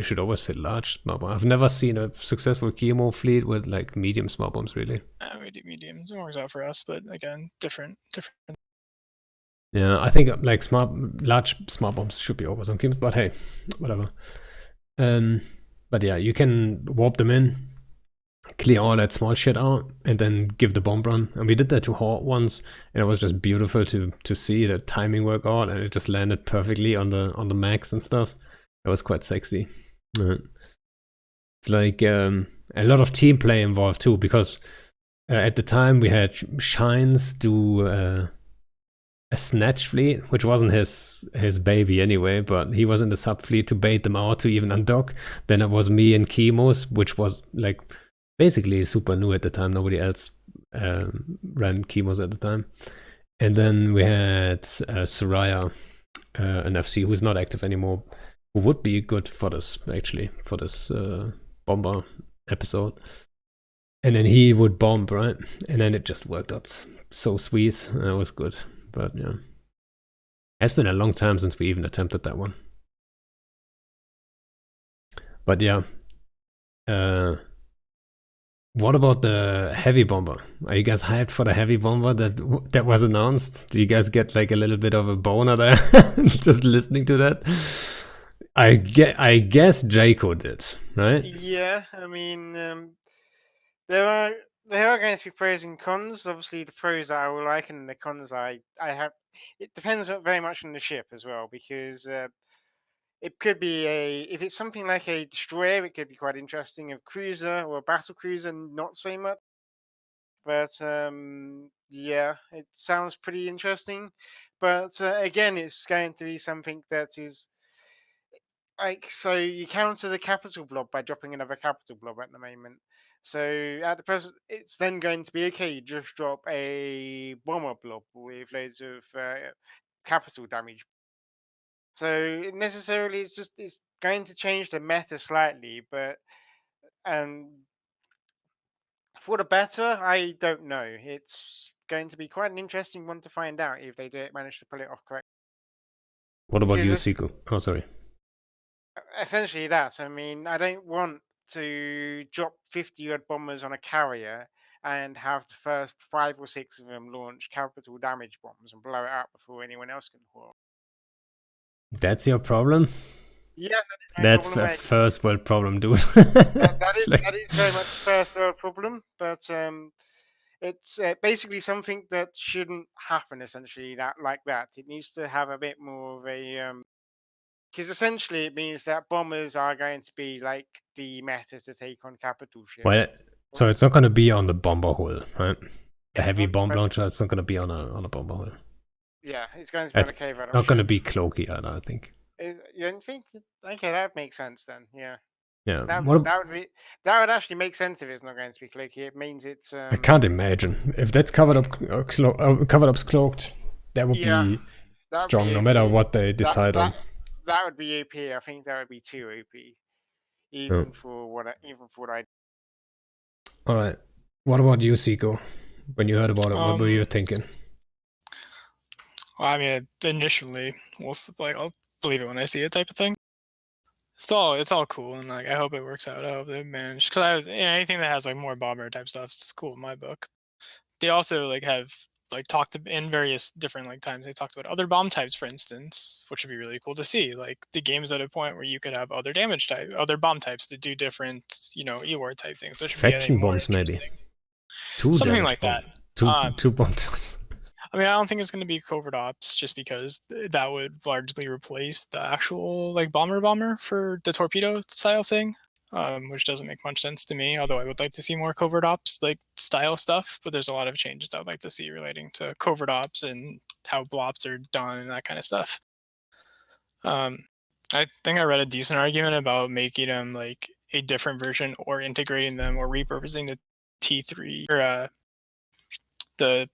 should always fit large small bombs. I've never seen a successful chemo fleet with like medium small bombs, really. We do mediums. It works out for us, but again, different. Yeah, I think like large small bombs should be over some chemos, but hey, whatever. But yeah, you can warp them in, clear all that small shit out, and then give the bomb run. And we did that to Horde once, and it was just beautiful to see the timing work out, and it just landed perfectly on the max and stuff. It was quite sexy. It's like a lot of team play involved too, because at the time we had Shines do a snatch fleet, which wasn't his baby anyway, but he was in the sub fleet to bait them out to even undock. Then it was me and Chemos, which was like basically super new at the time. Nobody else ran Chemos at the time. And then we had Soraya, an FC who's not active anymore, who would be good for this, actually, for this bomber episode. And then he would bomb, right? And then it just worked out so sweet. It was good. But yeah. It's been a long time since we even attempted that one. But yeah. What about the heavy bomber? Are you guys hyped for the heavy bomber that was announced? Do you guys get like a little bit of a boner there just listening to that? I guess Draco did, right? Yeah, I mean, there are going to be pros and cons. Obviously, the pros that I will like, and the cons I have. It depends very much on the ship as well, because it could be if it's something like a destroyer, it could be quite interesting. A cruiser or a battle cruiser, not so much. But yeah, it sounds pretty interesting. But again, it's going to be something that is like, so you counter the capital blob by dropping another capital blob at the moment. So at the present, it's then going to be okay. You just drop a bomber blob with loads of capital damage. So necessarily, it's going to change the meta slightly, but for the better, I don't know. It's going to be quite an interesting one to find out if they manage to pull it off correctly. What about you, Because Sieku? Oh, sorry. essentially that. I mean, I don't want to drop 50 odd bombers on a carrier and have the first 5 or 6 of them launch capital damage bombs and blow it up before anyone else can haul. That's your problem? Yeah, that is my That's problem. a first world problem, dude. That is very much a first world problem, but it's basically something that shouldn't happen. Essentially, that it needs to have a bit more of a because essentially it means that bombers are going to be like the meta to take on capital ships. Well, so it's not going to be on the bomber hull, right? The Yeah, heavy bomb but launcher, it's not going to be on a bomber hull. yeah, it's going to be on It's a cave out not going to ship. be cloaky either, I think. You don't think? Okay, that makes sense then. Yeah, Yeah. that would actually make sense if it's not going to be cloaky. It means it's I can't imagine if that's covered up cloaked. That would yeah, be that would strong, be no matter OP. what they decide on. That would be OP. I think that would be too OP, Yeah. for what I. All right. What about you, Siko? When you heard about it, what were you thinking? Well, I mean, initially, I'll believe it when I see it, type of thing. It's all cool, and like I hope it works out. I hope they manage, because anything that has like more bomber type stuff is cool in my book. They also like have like talked in various different like times. They talked about other bomb types, for instance, which would be really cool to see. Like the game's at a point where you could have other other bomb types to do different, E-war type things, which would be, I think, Faction more bombs, maybe. interesting. Two Something damage like that. Two bomb types. I mean, I don't think it's going to be covert ops, just because that would largely replace the actual like bomber for the torpedo style thing, which doesn't make much sense to me. Although I would like to see more covert ops like style stuff, but there's a lot of changes I'd like to see relating to covert ops and how blops are done and that kind of stuff. I think I read a decent argument about making them like a different version or integrating them or repurposing the T3 or the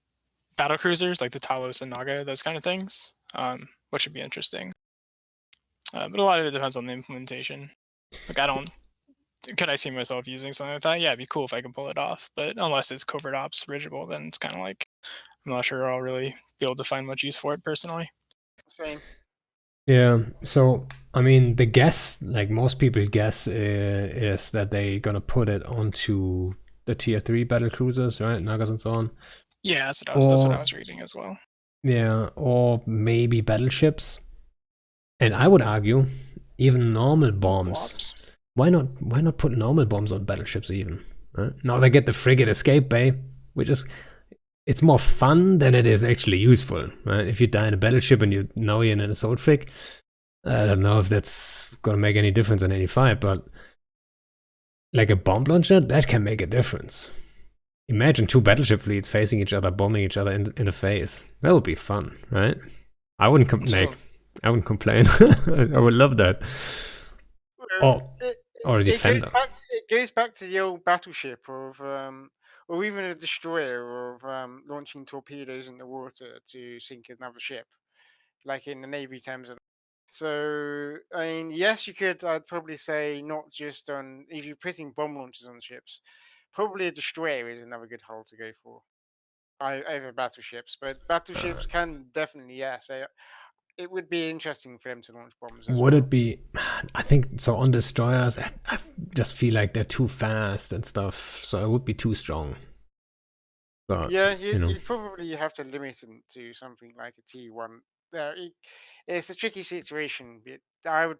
battle cruisers like the Talos and Naga, those kind of things, which would be interesting. But a lot of it depends on the implementation. Like I don't. Could I see myself using something like that? Yeah, it'd be cool if I can pull it off. But unless it's covert ops bridgeable, then it's kind of like I'm not sure I'll really be able to find much use for it personally. Same. Yeah, so I mean, the guess, like most people guess, is that they're gonna put it onto the tier 3 battle cruisers, right? Nagas and so on. Yeah, that's what I was reading as well. Yeah, or maybe battleships. And I would argue, even normal bombs. Blobs. Why not put normal bombs on battleships even? Right? Now they get the frigate escape bay, which is it's more fun than it is actually useful. Right? If you die in a battleship and you're in an assault frig, I don't know if that's gonna make any difference in any fight, but like a bomb launcher, that can make a difference. Imagine 2 battleship fleets facing each other, bombing each other in the face. That would be fun, right? I wouldn't I wouldn't complain. I would love that. Well, Or a defender. It goes back to the old battleship of, or even a destroyer of launching torpedoes in the water to sink another ship, like in the Navy terms. So, I mean, yes, you could. I'd probably say not just on if you're putting bomb launchers on ships. Probably a destroyer is another good hull to go for. Over battleships, but battleships can definitely, yes. It would be interesting for them to launch bombs as Would well. it be? I think so. On destroyers, I just feel like they're too fast and stuff, so it would be too strong. But Yeah, you know, you probably have to limit them to something like a T1. It's a tricky situation. But I would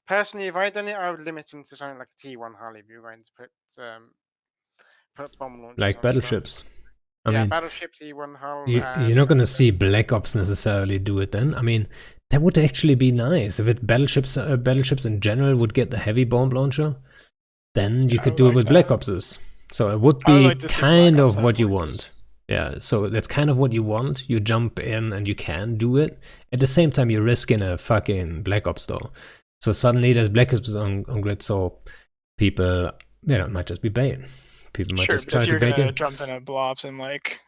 personally, if I'd done it, I would limit them to something like a T1 hull if you're going to put bomb launchers like on stuff. battleships. I Yeah, mean, battleship T1 hull. you're not gonna see Black Ops necessarily do it then. I mean, that would actually be nice if it battleships in general would get the heavy bomb launcher. Then you I could would do it like with that. Black Opses. So it would I would be like to see kind Black Ops of have what you more want. use. Yeah, so that's kind of what you want. You jump in and you can do it. At the same time, you're risking a fucking Black Ops though. So suddenly there's Black Ops on grid, so people, might just be bait. People might Sure, just but try if to you're bait gonna in. jump in a blobs and like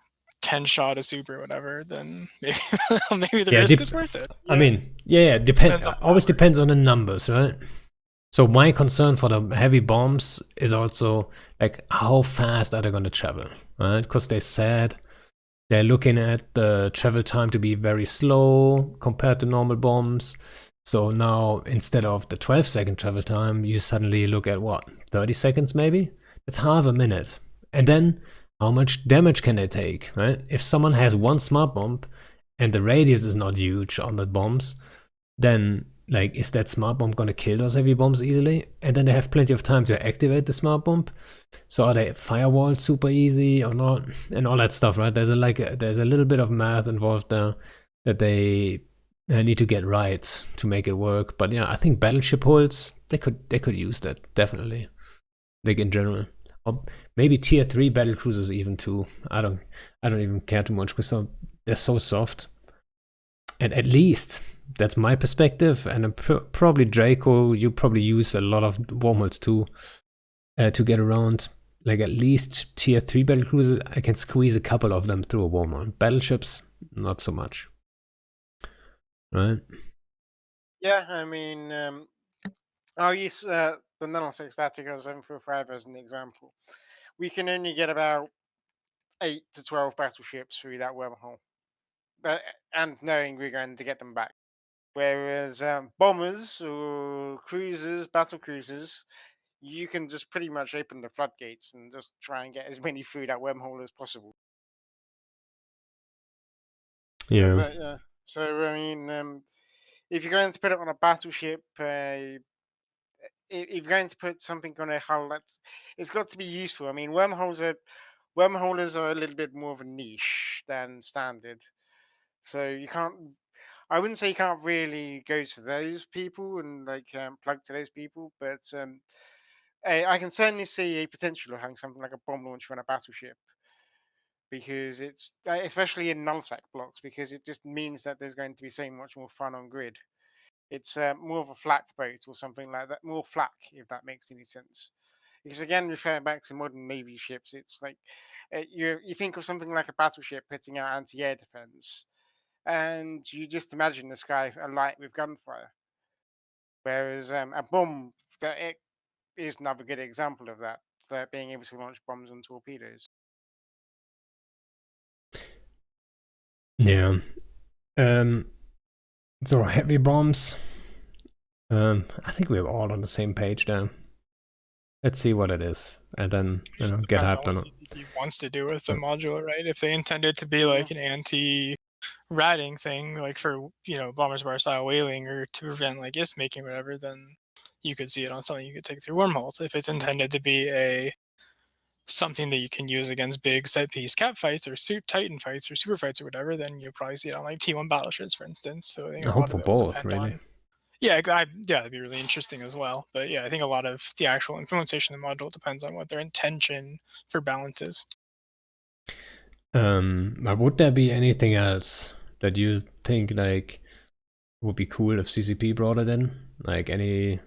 10 shot a super or whatever, then maybe maybe the Yeah, risk is worth it. I mean, Depends on always power. depends on the numbers, right? So my concern for the heavy bombs is also like how fast are they going to travel, right? Because they said they're looking at the travel time to be very slow compared to normal bombs. So now instead of the 12-second travel time, you suddenly look at what, 30 seconds maybe? That's half a minute. And then how much damage can they take, right? If someone has one smart bomb and the radius is not huge on the bombs, then like is that smart bomb gonna kill those heavy bombs easily? And then they have plenty of time to activate the smart bomb. So are they firewalled super easy or not? And all that stuff, right? There's a little bit of math involved there that they need to get right to make it work. But yeah, I think battleship holds they could use that definitely. Like in general. Or maybe tier 3 battle cruisers even too. I don't even care too much because they're so soft. And at least that's my perspective, and probably Draco, you probably use a lot of wormholes too to get around. Like at least tier 3 battle cruisers, I can squeeze a couple of them through a wormhole. Battleships, not so much. Right? Yeah, I mean, I'll use the nanosix Statico 745 as an example. We can only get about 8 to 12 battleships through that wormhole, and knowing we're going to get them back. Whereas bombers or cruisers, battle cruisers, you can just pretty much open the floodgates and just try and get as many through that wormhole as possible. Yeah. So I mean, if you're going to put it on a battleship, if you're going to put something on a hull, it's got to be useful. I mean, wormholers are a little bit more of a niche than standard, so you can't. I wouldn't say you can't really go to those people and like plug to those people, but I can certainly see a potential of having something like a bomb launcher on a battleship because it's especially in nullsec blocks because it just means that there's going to be so much more fun on grid. It's more of a flak boat or something like that, more flak, if that makes any sense. Because again, referring back to modern navy ships, it's like you think of something like a battleship putting out anti-air defense, and you just imagine the sky alight with gunfire. Whereas a bomb, that it is another good example of that, being able to launch bombs and torpedoes. Yeah. So heavy bombs. I think we're all on the same page there. Let's see what it is, and then get Depends hyped on on what it. CCP wants to do with the module, right? If they intend it to be like an anti-ratting thing, like for bombers bar style whaling, or to prevent like is making whatever, then you could see it on something you could take through wormholes. If it's intended to be something that you can use against big set piece cap fights or Titan fights or super fights or whatever, then you'll probably see it on like T1 battleships, for instance. So I think I a hope lot for of it will both, depend really. on. Yeah, that'd be really interesting as well. But yeah, I think a lot of the actual implementation of the module depends on what their intention for balance is. But would there be anything else that you think like would be cool if CCP brought it in? Like any?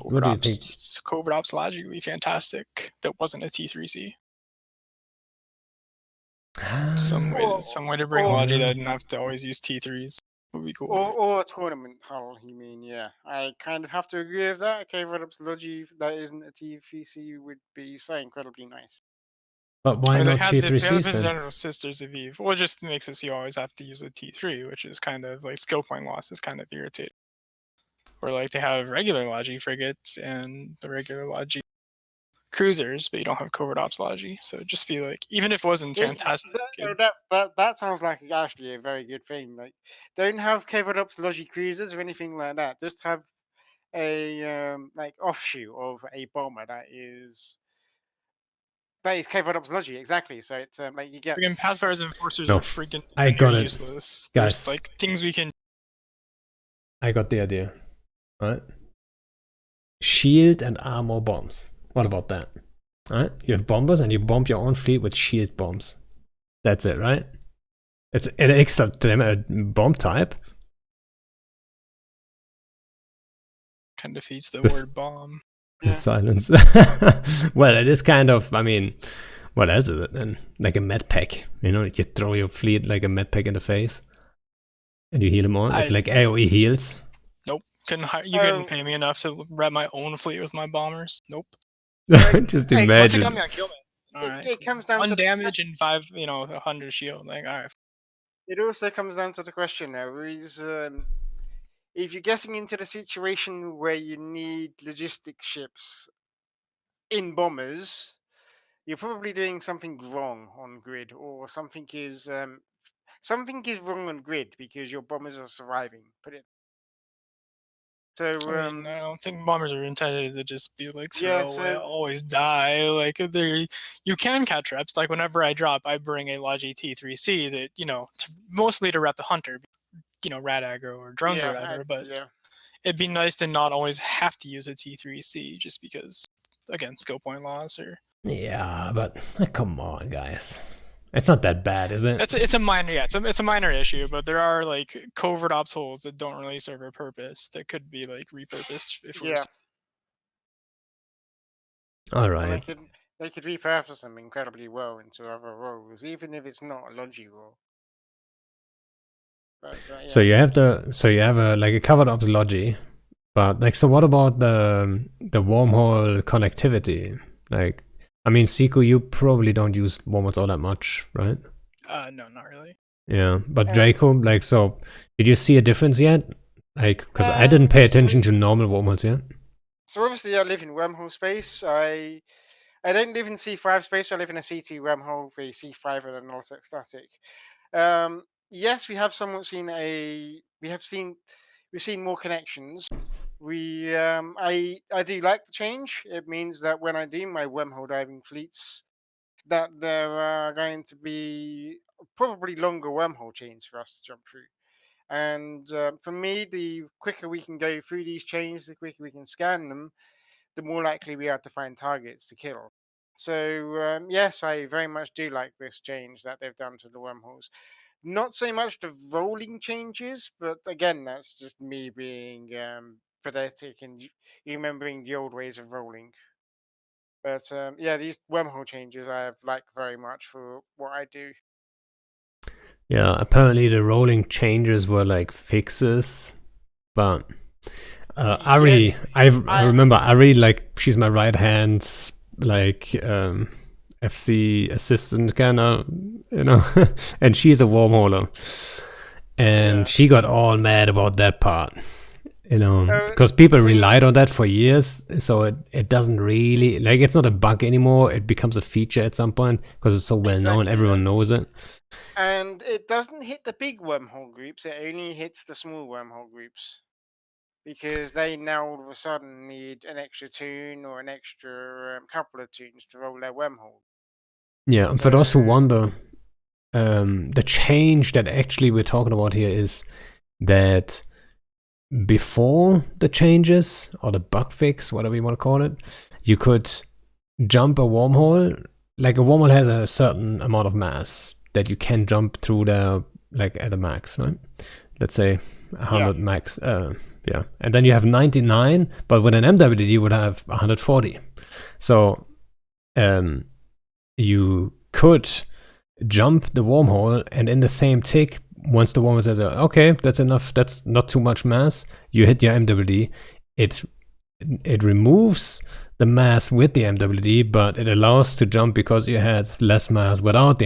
What do you think? Covert ops logic would be fantastic. That wasn't a T3C. Some way to bring logic that didn't have to always use T3s would be cool. Or a tournament hull, you mean? Yeah, I kind of have to agree with that. Okay, Redup's logi that isn't a T3C would be so incredibly nice. But why not T3Cs the then? general sisters of Eve. Well, it just makes it so you always have to use a T3, which is kind of like skill point loss is kind of irritating. Or like they have regular logi frigates and the regular logi cruisers, but you don't have covert ops logi. So it'd just be like, even if it wasn't fantastic. That sounds like actually a very good thing. Like, don't have covert ops logi cruisers or anything like that. Just have a like offshoot of a bomber that is covert ops logi, exactly. So it's like you get freaking pacifiers and enforcers No, are freaking I got it. useless. Guys. There's like things we can. I got the idea. Alright. Shield and armor bombs. What about that? Alright? You have bombers and you bomb your own fleet with shield bombs. That's it, right? It's an extra bomb type. Kind of defeats the word bomb. The silence. Well, it is kind of, I mean, what else is it then? Like a med pack. You throw your fleet like a med pack in the face. And you heal them all. It's like AoE heals. Nope. You couldn't pay me enough to rep my own fleet with my bombers. Nope. Just imagine. Got me on kill man. All right. It comes down 1 to damage and 5, 100 shield. Like, all right. It also comes down to the question now: is if you're getting into the situation where you need logistic ships in bombers, you're probably doing something wrong on grid, or something is wrong on grid because your bombers are surviving. Put it. So I mean, I don't think bombers are intended to just be like throwaway, always die. Like you can catch reps. Like whenever I drop, I bring a Logi T3C that mostly to rep the hunter, rat aggro or drones or whatever. But it'd be nice to not always have to use a T3C just because, again, skill point loss or. Yeah, but come on, guys. It's not that bad, is it? It's a minor, it's a minor issue, but there are like covert ops holes that don't really serve a purpose that could be like repurposed. All right. They could repurpose them incredibly well into other roles, even if it's not a logi role. But, So you have a covered ops logi, but like, so what about the wormhole connectivity? Like, I mean, Sieku, you probably don't use wormholes all that much, right? No, not really. Yeah, but Draco, like, so did you see a difference yet? Like, because I didn't pay attention to normal wormholes yet. So obviously, I live in wormhole space. I don't live in C5 space. I live in a C2 wormhole with C5 and an also static. Yes, we have somewhat seen we've seen more connections. I do like the change. It means that when I do my wormhole diving fleets, that there are going to be probably longer wormhole chains for us to jump through. And for me, the quicker we can go through these chains, the quicker we can scan them, the more likely we are to find targets to kill. So yes, I very much do like this change that they've done to the wormholes. Not so much the rolling changes, but again, that's just me being pathetic and remembering the old ways of rolling. But yeah, these wormhole changes I have like very much for what I do. Yeah, apparently the rolling changes were like fixes, but Yeah, I I remember I really like she's my right hand like FC assistant kind of, you know, and she's a wormholer, and yeah. she got all mad about that part, you know, Uh, because the people thing, relied on that for years, so it doesn't really like it's not a bug anymore. It becomes a feature at some point because it's so well known, exactly, yeah. everyone knows it. And it doesn't hit the big wormhole groups. It only hits the small wormhole groups because they now all of a sudden need an extra tune or an extra couple of tunes to roll their wormhole. Yeah, and for So those who wonder, the change that actually we're talking about here is that before the changes or the bug fix, whatever you want to call it, you could jump a wormhole. Like a wormhole has a certain amount of mass that you can jump through the like at a max, right? Let's say yeah, 100 max. Yeah, and then you have 99, but with an MWD you would have 140. So um, you could jump the wormhole, and in the same tick, once the wormhole says, okay, that's enough, that's not too much mass, you hit your MWD, it removes the mass with the MWD, but it allows to jump because you had less mass without the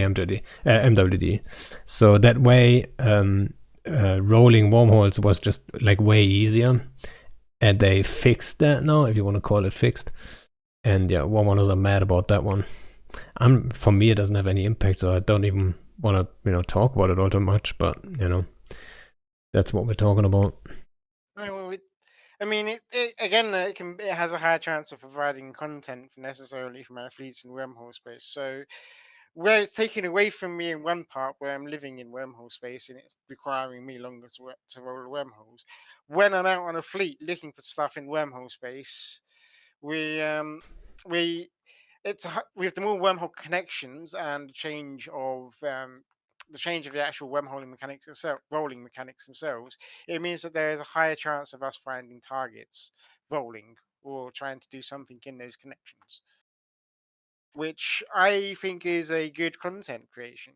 MWD. So that way, rolling wormholes was just like way easier, and they fixed that now, if you want to call it fixed. And yeah, wormholes are mad about that one. For me, it doesn't have any impact, so I don't even want to talk about it all too much. But that's what we're talking about. I mean, it again. It has a higher chance of providing content necessarily from athletes in wormhole space. So where it's taken away from me in one part where I'm living in wormhole space and it's requiring me longer to roll wormholes. When I'm out on a fleet looking for stuff in wormhole space, we we with the more wormhole connections and the change of the actual wormholing mechanics itself, rolling mechanics themselves, it means that there is a higher chance of us finding targets rolling or trying to do something in those connections, which I think is a good content creation.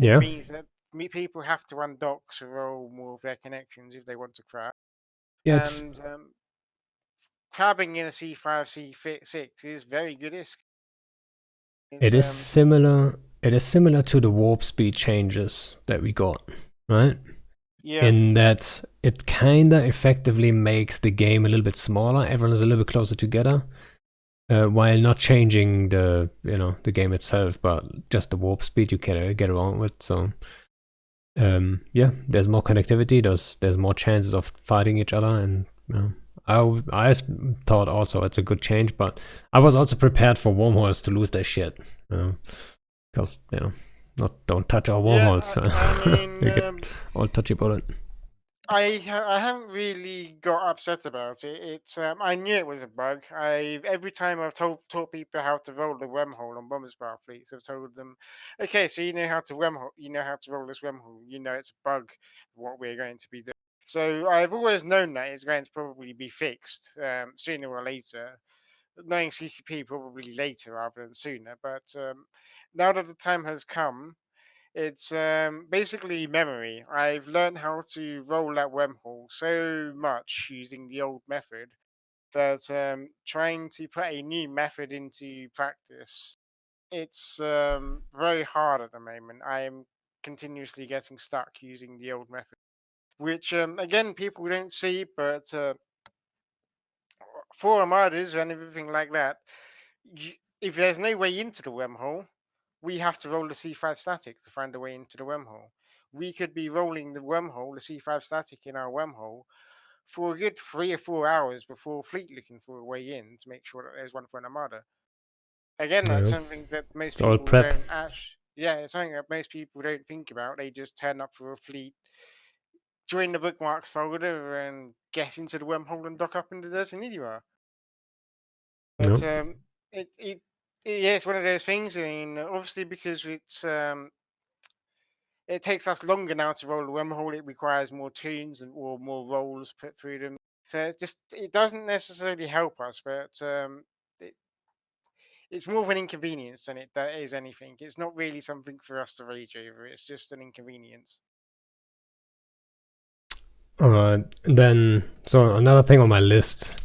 It Yeah, means that people have to undock to roll more of their connections if they want to crab, yeah, and crabbing in a C5 C6 is very good. it It's is similar. It is similar to the warp speed changes that we got, right? yeah. In that it kinda effectively makes the game a little bit smaller. Everyone is a little bit closer together, while not changing the game itself, but just the warp speed you can get around with. So yeah, there's more connectivity. There's more chances of fighting each other, and I thought also it's a good change, but I was also prepared for wormholes to lose their shit, because not don't touch our Yeah, wormholes. I mean, They get all touchy about it. I haven't really got upset about it. It's I knew it was a bug. I every time I've taught people how to roll the wormhole on bomber spar fleets, I've told them, okay, so you know how to wormhole, you know how to roll this wormhole, you know it's a bug. What we're going to be doing. So I've always known that it's going to probably be fixed sooner or later. Knowing CCP probably later rather than sooner, but now that the time has come. It's basically memory. I've learned how to roll that wormhole so much using the old method that trying to put a new method into practice, it's very hard at the moment. I am continuously getting stuck using the old method, which again people don't see, but for armadas and everything like that, if there's no way into the wormhole, we have to roll the C5 static to find a way into the wormhole. We could be rolling the wormhole, the C5 static in our wormhole, for a good 3 or 4 hours before fleet looking for a way in to make sure that there's one for an armada. Again, that's Yeah, something that most it's all people prep. don't actually. Yeah, it's something that most people don't think about. They just turn up for a fleet, join the bookmarks folder, and get into the wormhole and dock up into the Desert. But Yep. it yeah, it's one of those things. I mean, obviously because it takes us longer now to roll a wormhole. It requires more tunes or more rolls put through them. So it doesn't necessarily help us, but it, it's more of an inconvenience than it is anything. It's not really something for us to rage over. It's just an inconvenience. Then, so another thing on my list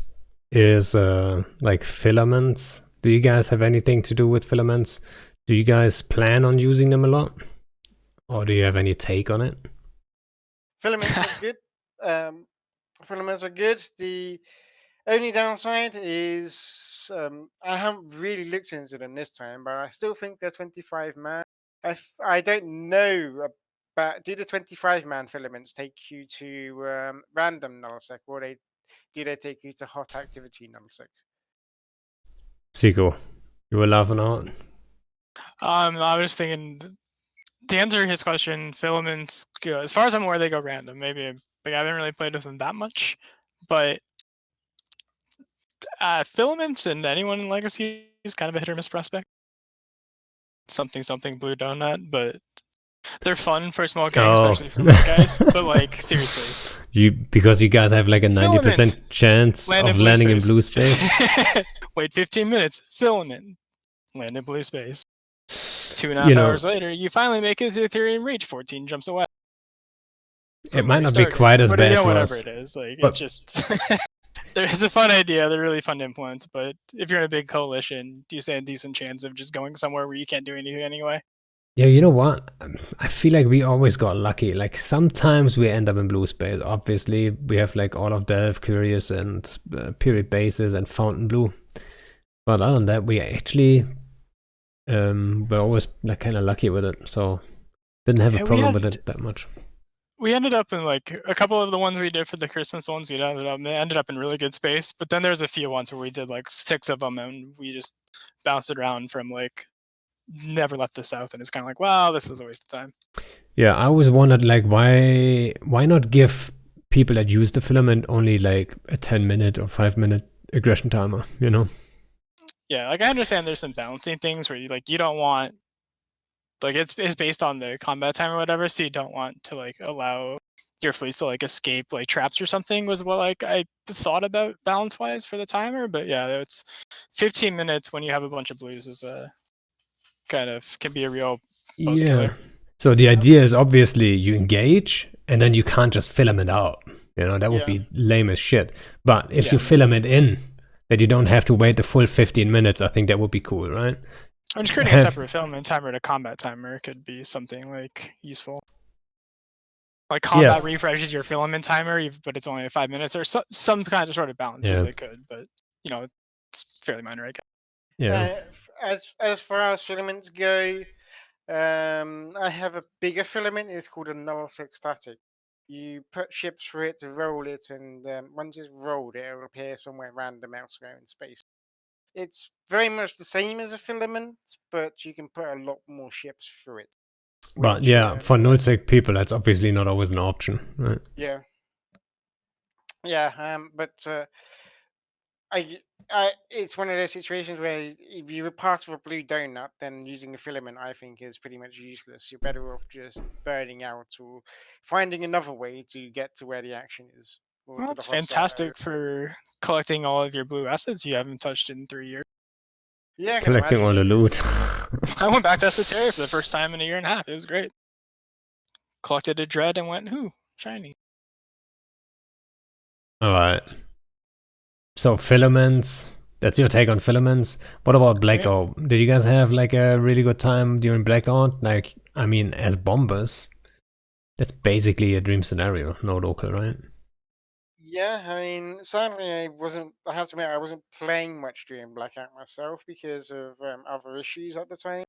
is like filaments. Do you guys have anything to do with filaments? Do you guys plan on using them a lot? Or do you have any take on it? Filaments are good. Filaments are good. The only downside is I haven't really looked into them this time, but I still think they're 25-man. I don't know about, do the 25-man filaments take you to random nullsec, or do they take you to hot activity nullsec? Sieku, you were laughing out. I was thinking to answer his question, filaments go, as far as I'm aware, they go random. Maybe like I haven't really played with them that much, but filaments and anyone in Legacy is kind of a hit or miss prospect. Something blue donut, but they're fun for a small gang, especially for white guys. But like seriously, because you guys have like a 90% chance of landing in blue space. Wait 15 minutes, filament, land in blue space. 2.5 hours later, you finally make it to Ethereum Reach. 14 jumps away. It might not be quite as bad for whatever us. It is, like it's just. It's a fun idea. They're really fun to implement, but if you're in a big coalition, do you stand a decent chance of just going somewhere where you can't do anything anyway? Yeah, you know what? I feel like we always got lucky. Like sometimes we end up in blue space. Obviously, we have like all of Delve, Curious, and Period Bases and Fountain Blue. But other than that, we actually we're always like kind of lucky with it. So didn't have a problem with it that much. We ended up in like a couple of the ones we did for the Christmas ones. They ended up in really good space, but then there's a few ones where we did like 6 of them, and we just bounced around from like never left the south, and it's kind of like, wow, this is a waste of time. Yeah, I always wondered like why not give people that use the filament only like a 10-minute or 5-minute aggression timer, you know? Yeah, like I understand there's some balancing things where you don't want, like it's based on the combat time or whatever, so you don't want to like allow your fleets to like escape like traps or something, was what like I thought about balance wise for the timer. But yeah, it's 15 minutes when you have a bunch of blues is a kind of can be a real post killer. So the idea is obviously you engage and then you can't just filament out. You know, that would be lame as shit. But if you filament in, that you don't have to wait the full 15 minutes, I think that would be cool, right? I'm just creating a separate filament timer to combat timer could be something like useful. Like combat refreshes your filament timer, but it's only 5 minutes, or some kind of sort of balance as they could. But you know, it's fairly minor, I guess. Yeah. As far as filaments go, I have a bigger filament. It's called a nullsec static. You put ships through it to roll it, and once it's rolled, it will appear somewhere random elsewhere in space. It's very much the same as a filament, but you can put a lot more ships through it. But yeah, for nullsec people, that's obviously not always an option, right? Yeah. Yeah, but it's one of those situations where if you're part of a blue donut, then using a filament, I think, is pretty much useless. You're better off just burning out or finding another way to get to where the action is. Well, it's fantastic for collecting all of your blue assets you haven't touched in 3 years. Yeah, collecting all the loot. I went back to Esoteria for the first time in 1.5 years. It was great. Collected a dread and went, "Ooh, shiny." All right. So filaments. That's your take on filaments. What about Blackout? Did you guys have like a really good time during Blackout? Like, I mean, as bombers, that's basically a dream scenario. No local, right? Yeah, I mean, sadly, I have to admit, I wasn't playing much during Blackout myself because of other issues at the time.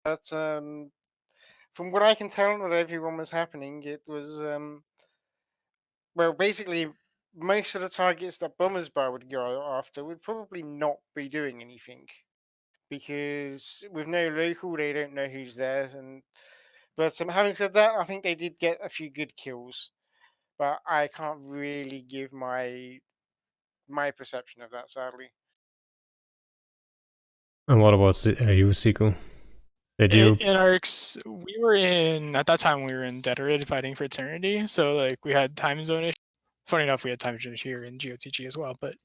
But from what I can tell, what everyone was happening, it was well, basically, most of the targets that Bombers Bar would go after would probably not be doing anything because with no local, they don't know who's there. But having said that, I think they did get a few good kills, but I can't really give my perception of that, sadly. And what about you, Sieku? Did you? In ARCs, we were in at that time we were in Deterred fighting for eternity, so like we had time zone issues. Funny enough, we had time zone here in GOTG as well, but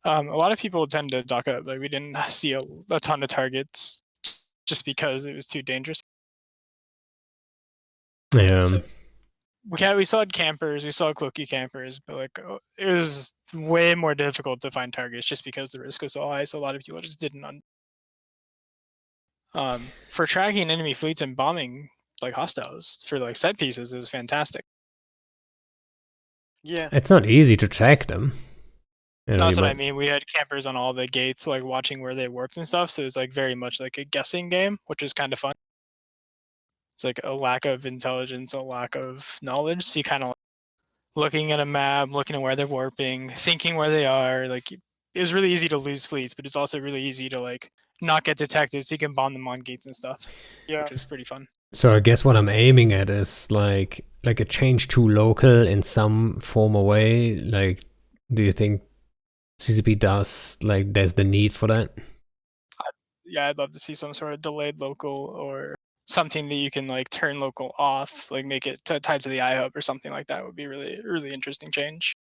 a lot of people tend to dock up. Like we didn't see a ton of targets just because it was too dangerous. So we still had campers, we still had cloaky campers, but like it was way more difficult to find targets just because the risk was so high. So a lot of people just didn't. For tracking enemy fleets and bombing like hostiles for like set pieces is fantastic. Yeah. It's not easy to track them. That's what I mean. We had campers on all the gates, like watching where they warped and stuff. So it's like very much like a guessing game, which is kind of fun. It's like a lack of intelligence, a lack of knowledge. So you kind of looking at a map, looking at where they're warping, thinking where they are. Like it was really easy to lose fleets, but it's also really easy to like not get detected, so you can bomb them on gates and stuff. Yeah, which is pretty fun. So I guess what I'm aiming at is like a change to local in some form or way. Like, do you think CCP does like there's the need for that? Yeah, I'd love to see some sort of delayed local or something that you can like turn local off, like make it tied to the iHub or something like that would be really interesting change.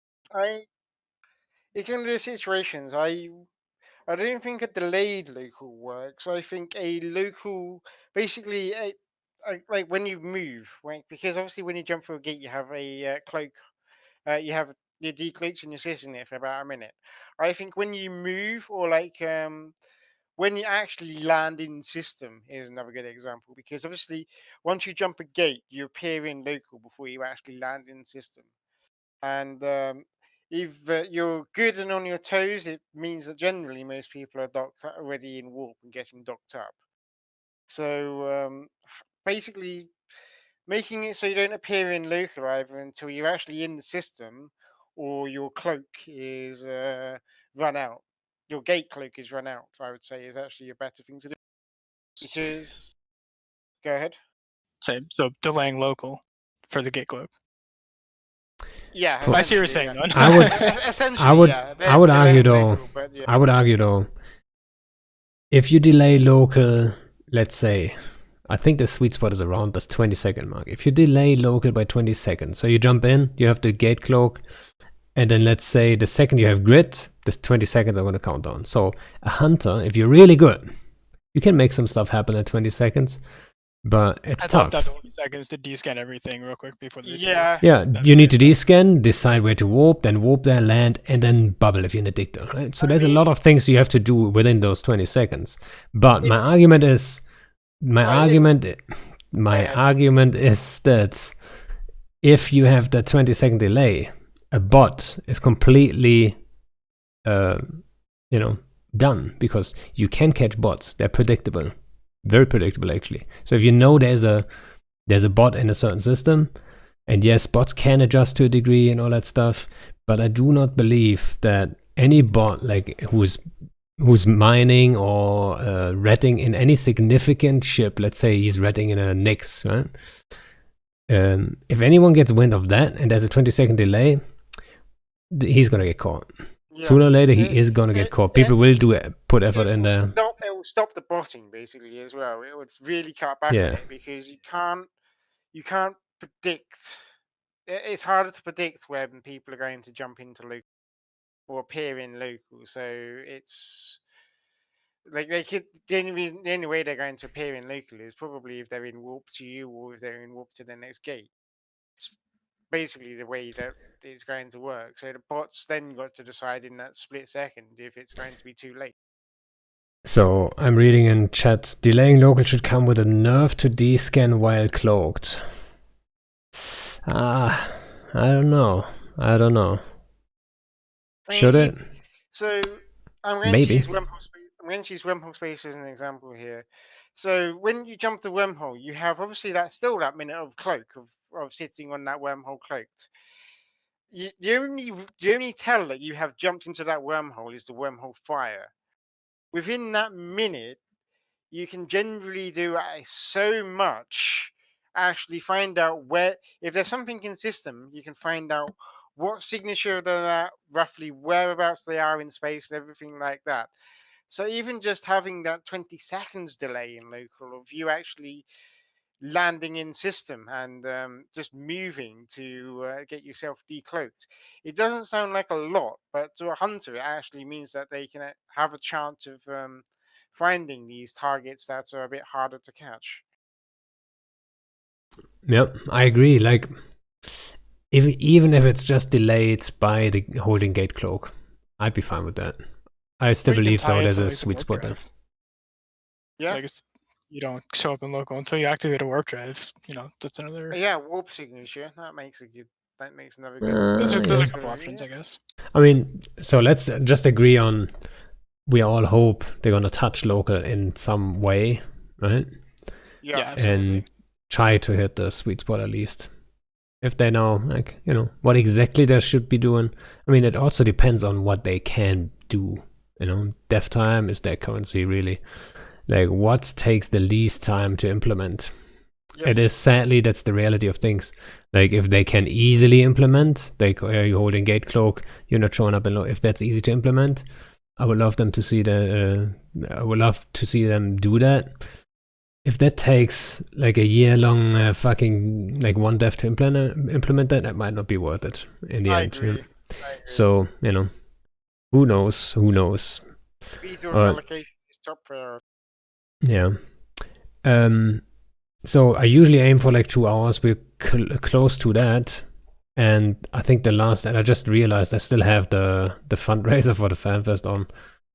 It's one of those situations. I don't think a delayed local works. I think a local, basically, like when you move, because obviously when you jump through a gate, you have a cloak. You have your decloaks and you're sitting there for about a minute. I think when you move, or like when you actually land in system is another good example, because obviously once you jump a gate, you appear in local before you actually land in system. And if you're good and on your toes, it means that generally most people are docked already in warp and getting docked up. So basically, making it so you don't appear in local either until you're actually in the system, or your cloak is run out. Your gate cloak is run out. I would say is actually a better thing to do, because go ahead. Same. So delaying local for the gate cloak. Yeah, I see what you're saying. Yeah. I would, essentially, I would argue though. Local, but, yeah. I would argue though. If you delay local, let's say, I think the sweet spot is around this 20-second mark. If you delay local by 20 seconds, so you jump in, you have the gate cloak, and then let's say the second you have grid, this 20 seconds are going to count down. So a hunter, if you're really good, you can make some stuff happen at 20 seconds, but it's tough. That 20 seconds to descan everything real quick before they Yeah, you need to descan, decide where to warp, then warp there, land, and then bubble if you're in a dictator, right? So there's a lot of things you have to do within those 20 seconds. But my argument is that if you have the 20-second delay, a bot is completely done, because you can catch bots. They're predictable, very predictable actually. So if you know there's a bot in a certain system, and yes, bots can adjust to a degree and all that stuff, but I do not believe that any bot like who's mining or ratting in any significant ship, let's say he's ratting in a Nyx, right? If anyone gets wind of that and there's a 20-second delay, he's gonna get caught. Yeah. Sooner or later, he is gonna get caught. People will put effort in there. It will stop the botting basically as well. It would really cut back on it, because you can't predict. It's harder to predict when people are going to jump into local or appear in local. So it's like the only way they're going to appear in local is probably if they're in warp to you, or if they're in warp to the next gate. It's basically the way that it's going to work. So the bots then got to decide in that split second if it's going to be too late. So I'm reading in chat, delaying local should come with a nerf to descan while cloaked. I don't know. Should it? So I'm going to use wormhole space as an example here. So when you jump the wormhole, you have obviously that minute of cloak of sitting on that wormhole cloaked. The only tell that you have jumped into that wormhole is the wormhole fire. Within that minute, you can generally do so much. Actually, find out where, if there's something in system, you can find out what signature they're at, roughly whereabouts they are in space, and everything like that. So even just having that 20 seconds delay in local of you actually landing in system and just moving to get yourself decloaked. It doesn't sound like a lot, but to a hunter, it actually means that they can have a chance of finding these targets that are a bit harder to catch. Yep, I agree. Like, even if it's just delayed by the holding gate cloak, I'd be fine with that. I still Or you can believe tie though it there's to, a like, the sweet warp spot there. drive. Yeah, Like you don't show up in local until you activate a warp drive. That's another. yeah, warp signature. That makes a good. That makes another good. There's a Yeah. couple options, I guess. I mean, so let's just agree on we all hope they're gonna touch local in some way, right? Yeah, Yeah, absolutely. And try to hit the sweet spot at least. If they know, like, what exactly they should be doing. I mean, it also depends on what they can do. Dev time is their currency, really. Like, what takes the least time to implement? Yep. It is sadly that's the reality of things. Like, if they can easily implement, you're holding gate cloak, you're not showing up in if that's easy to implement, I would love them to see I would love to see them do that. If that takes like a year-long fucking like one dev to implement that might not be worth it in the end. agree. I agree. So who knows? Who knows? Resource allocation is top priority. Yeah. So I usually aim for like 2 hours. We're close to that, and I think and I just realized I still have the fundraiser for the FanFest on,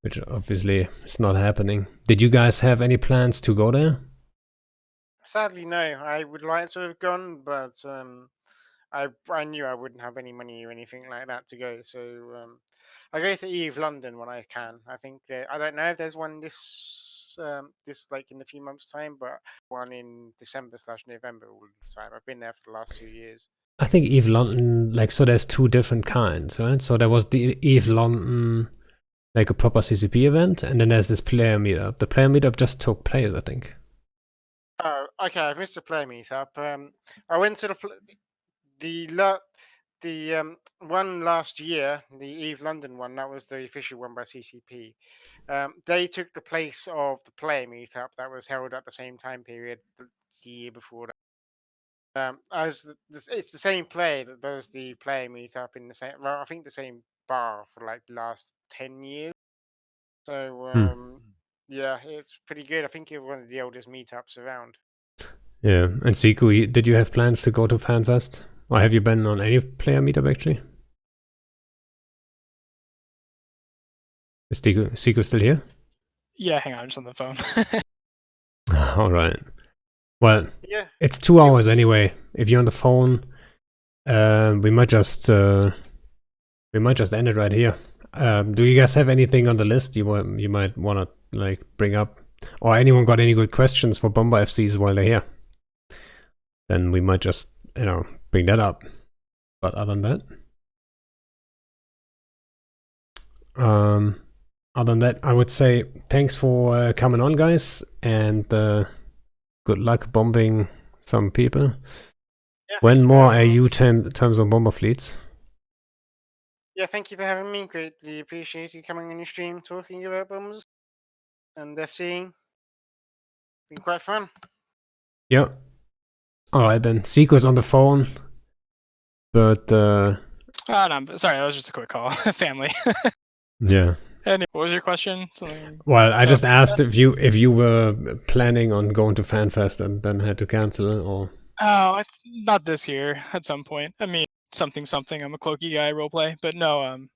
which obviously is not happening. Did you guys have any plans to go there? Sadly, no. I would like to have gone, but I knew I wouldn't have any money or anything like that to go. So I go to Eve London when I can. I think I don't know if there's one this like in a few months' time, but one in December/November all the time. I've been there for the last 2 years. I think Eve London, like, so there's 2 different kinds, right? So there was the Eve London, like a proper CCP event, and then there's this player meetup. The player meetup just took place, I think. Oh, okay. I missed the player meetup. I went to the one last year, the Eve London one. That was the official one by CCP. They took the place of the player meetup that was held at the same time period the year before that. It's the same player that does the player meetup in the same. Well, I think the same bar for like the last 10 years. So yeah, it's pretty good. I think it's one of the oldest meetups around. Yeah, and Sieku, did you have plans to go to FanFest? Or have you been on any player meetup actually? Is Sieku still here? Yeah, hang on, I'm just on the phone. All right. Well, Yeah, it's 2 hours anyway. If you're on the phone, we might just end it right here. Do you guys have anything on the list you might want to like bring up, or anyone got any good questions for Bomber FCs while they're here? Then we might just bring that up. But other than that, I would say thanks for coming on, guys, and good luck bombing some people. yeah. When more AU terms on bomber fleets? Yeah, thank you for having me. Greatly appreciate you coming on your stream, talking about bombers and FCing. Been quite fun. Yeah. All right then. Sieku's on the phone, but Oh, no, sorry, that was just a quick call. Family. yeah. And what was your question? Something. Well, I just asked if you were planning on going to FanFest and then had to cancel, or. Oh, it's not this year. At some point, I mean, something. I'm a cloaky guy, roleplay, but no,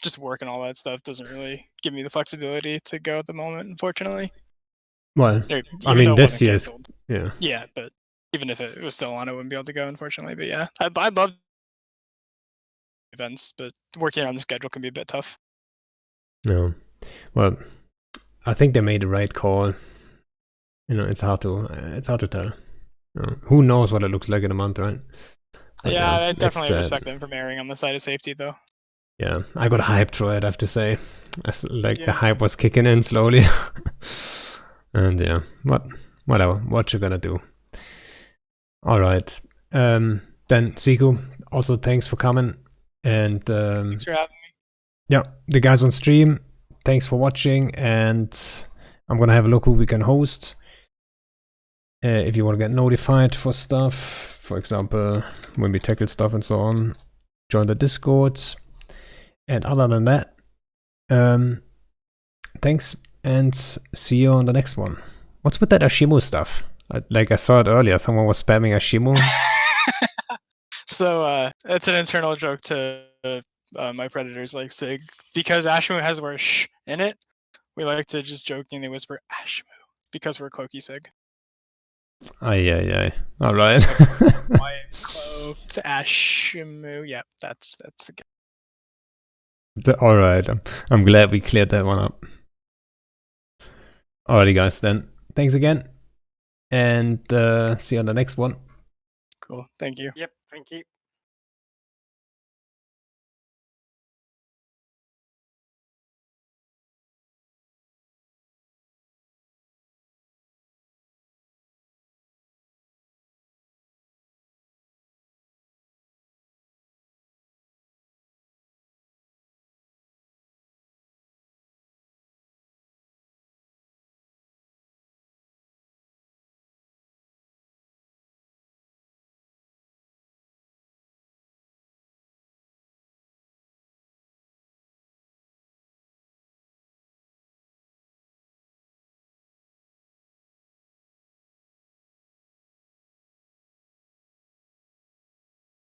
just work and all that stuff doesn't really give me the flexibility to go at the moment, unfortunately. Well, I mean, this year's yeah. Yeah, but even if it was still on, I wouldn't be able to go, unfortunately. But yeah, I'd love events, but working on the schedule can be a bit tough. No, well, I think they made the right call. It's hard to tell. Who knows what it looks like in a month, right? But yeah, I definitely respect them for erring on the side of safety, though. Yeah, I got hyped for it, I have to say. The hype was kicking in slowly. And yeah, whatever. What you gonna do? All right. Then Sieku, also thanks for coming. And Thanks for having me. yeah, the guys on stream, thanks for watching, and I'm gonna have a look who we can host. If you want to get notified for stuff, for example, when we tackle stuff and so on, join the Discord. And other than that, thanks, and see you on the next one. What's with that Ashimu stuff? Like I saw it earlier, someone was spamming Ashimu. So it's an internal joke to my predators like Sig. Because Ashmu has the word sh in it, we like to just jokingly whisper Ashmu because we're cloaky Sig. Aye. Alright. Quiet cloaked Ashmu. Yep, that's the guy. Alright, I'm glad we cleared that one up. Alrighty guys, then thanks again, and see you on the next one. Cool, thank you. Yep, thank you.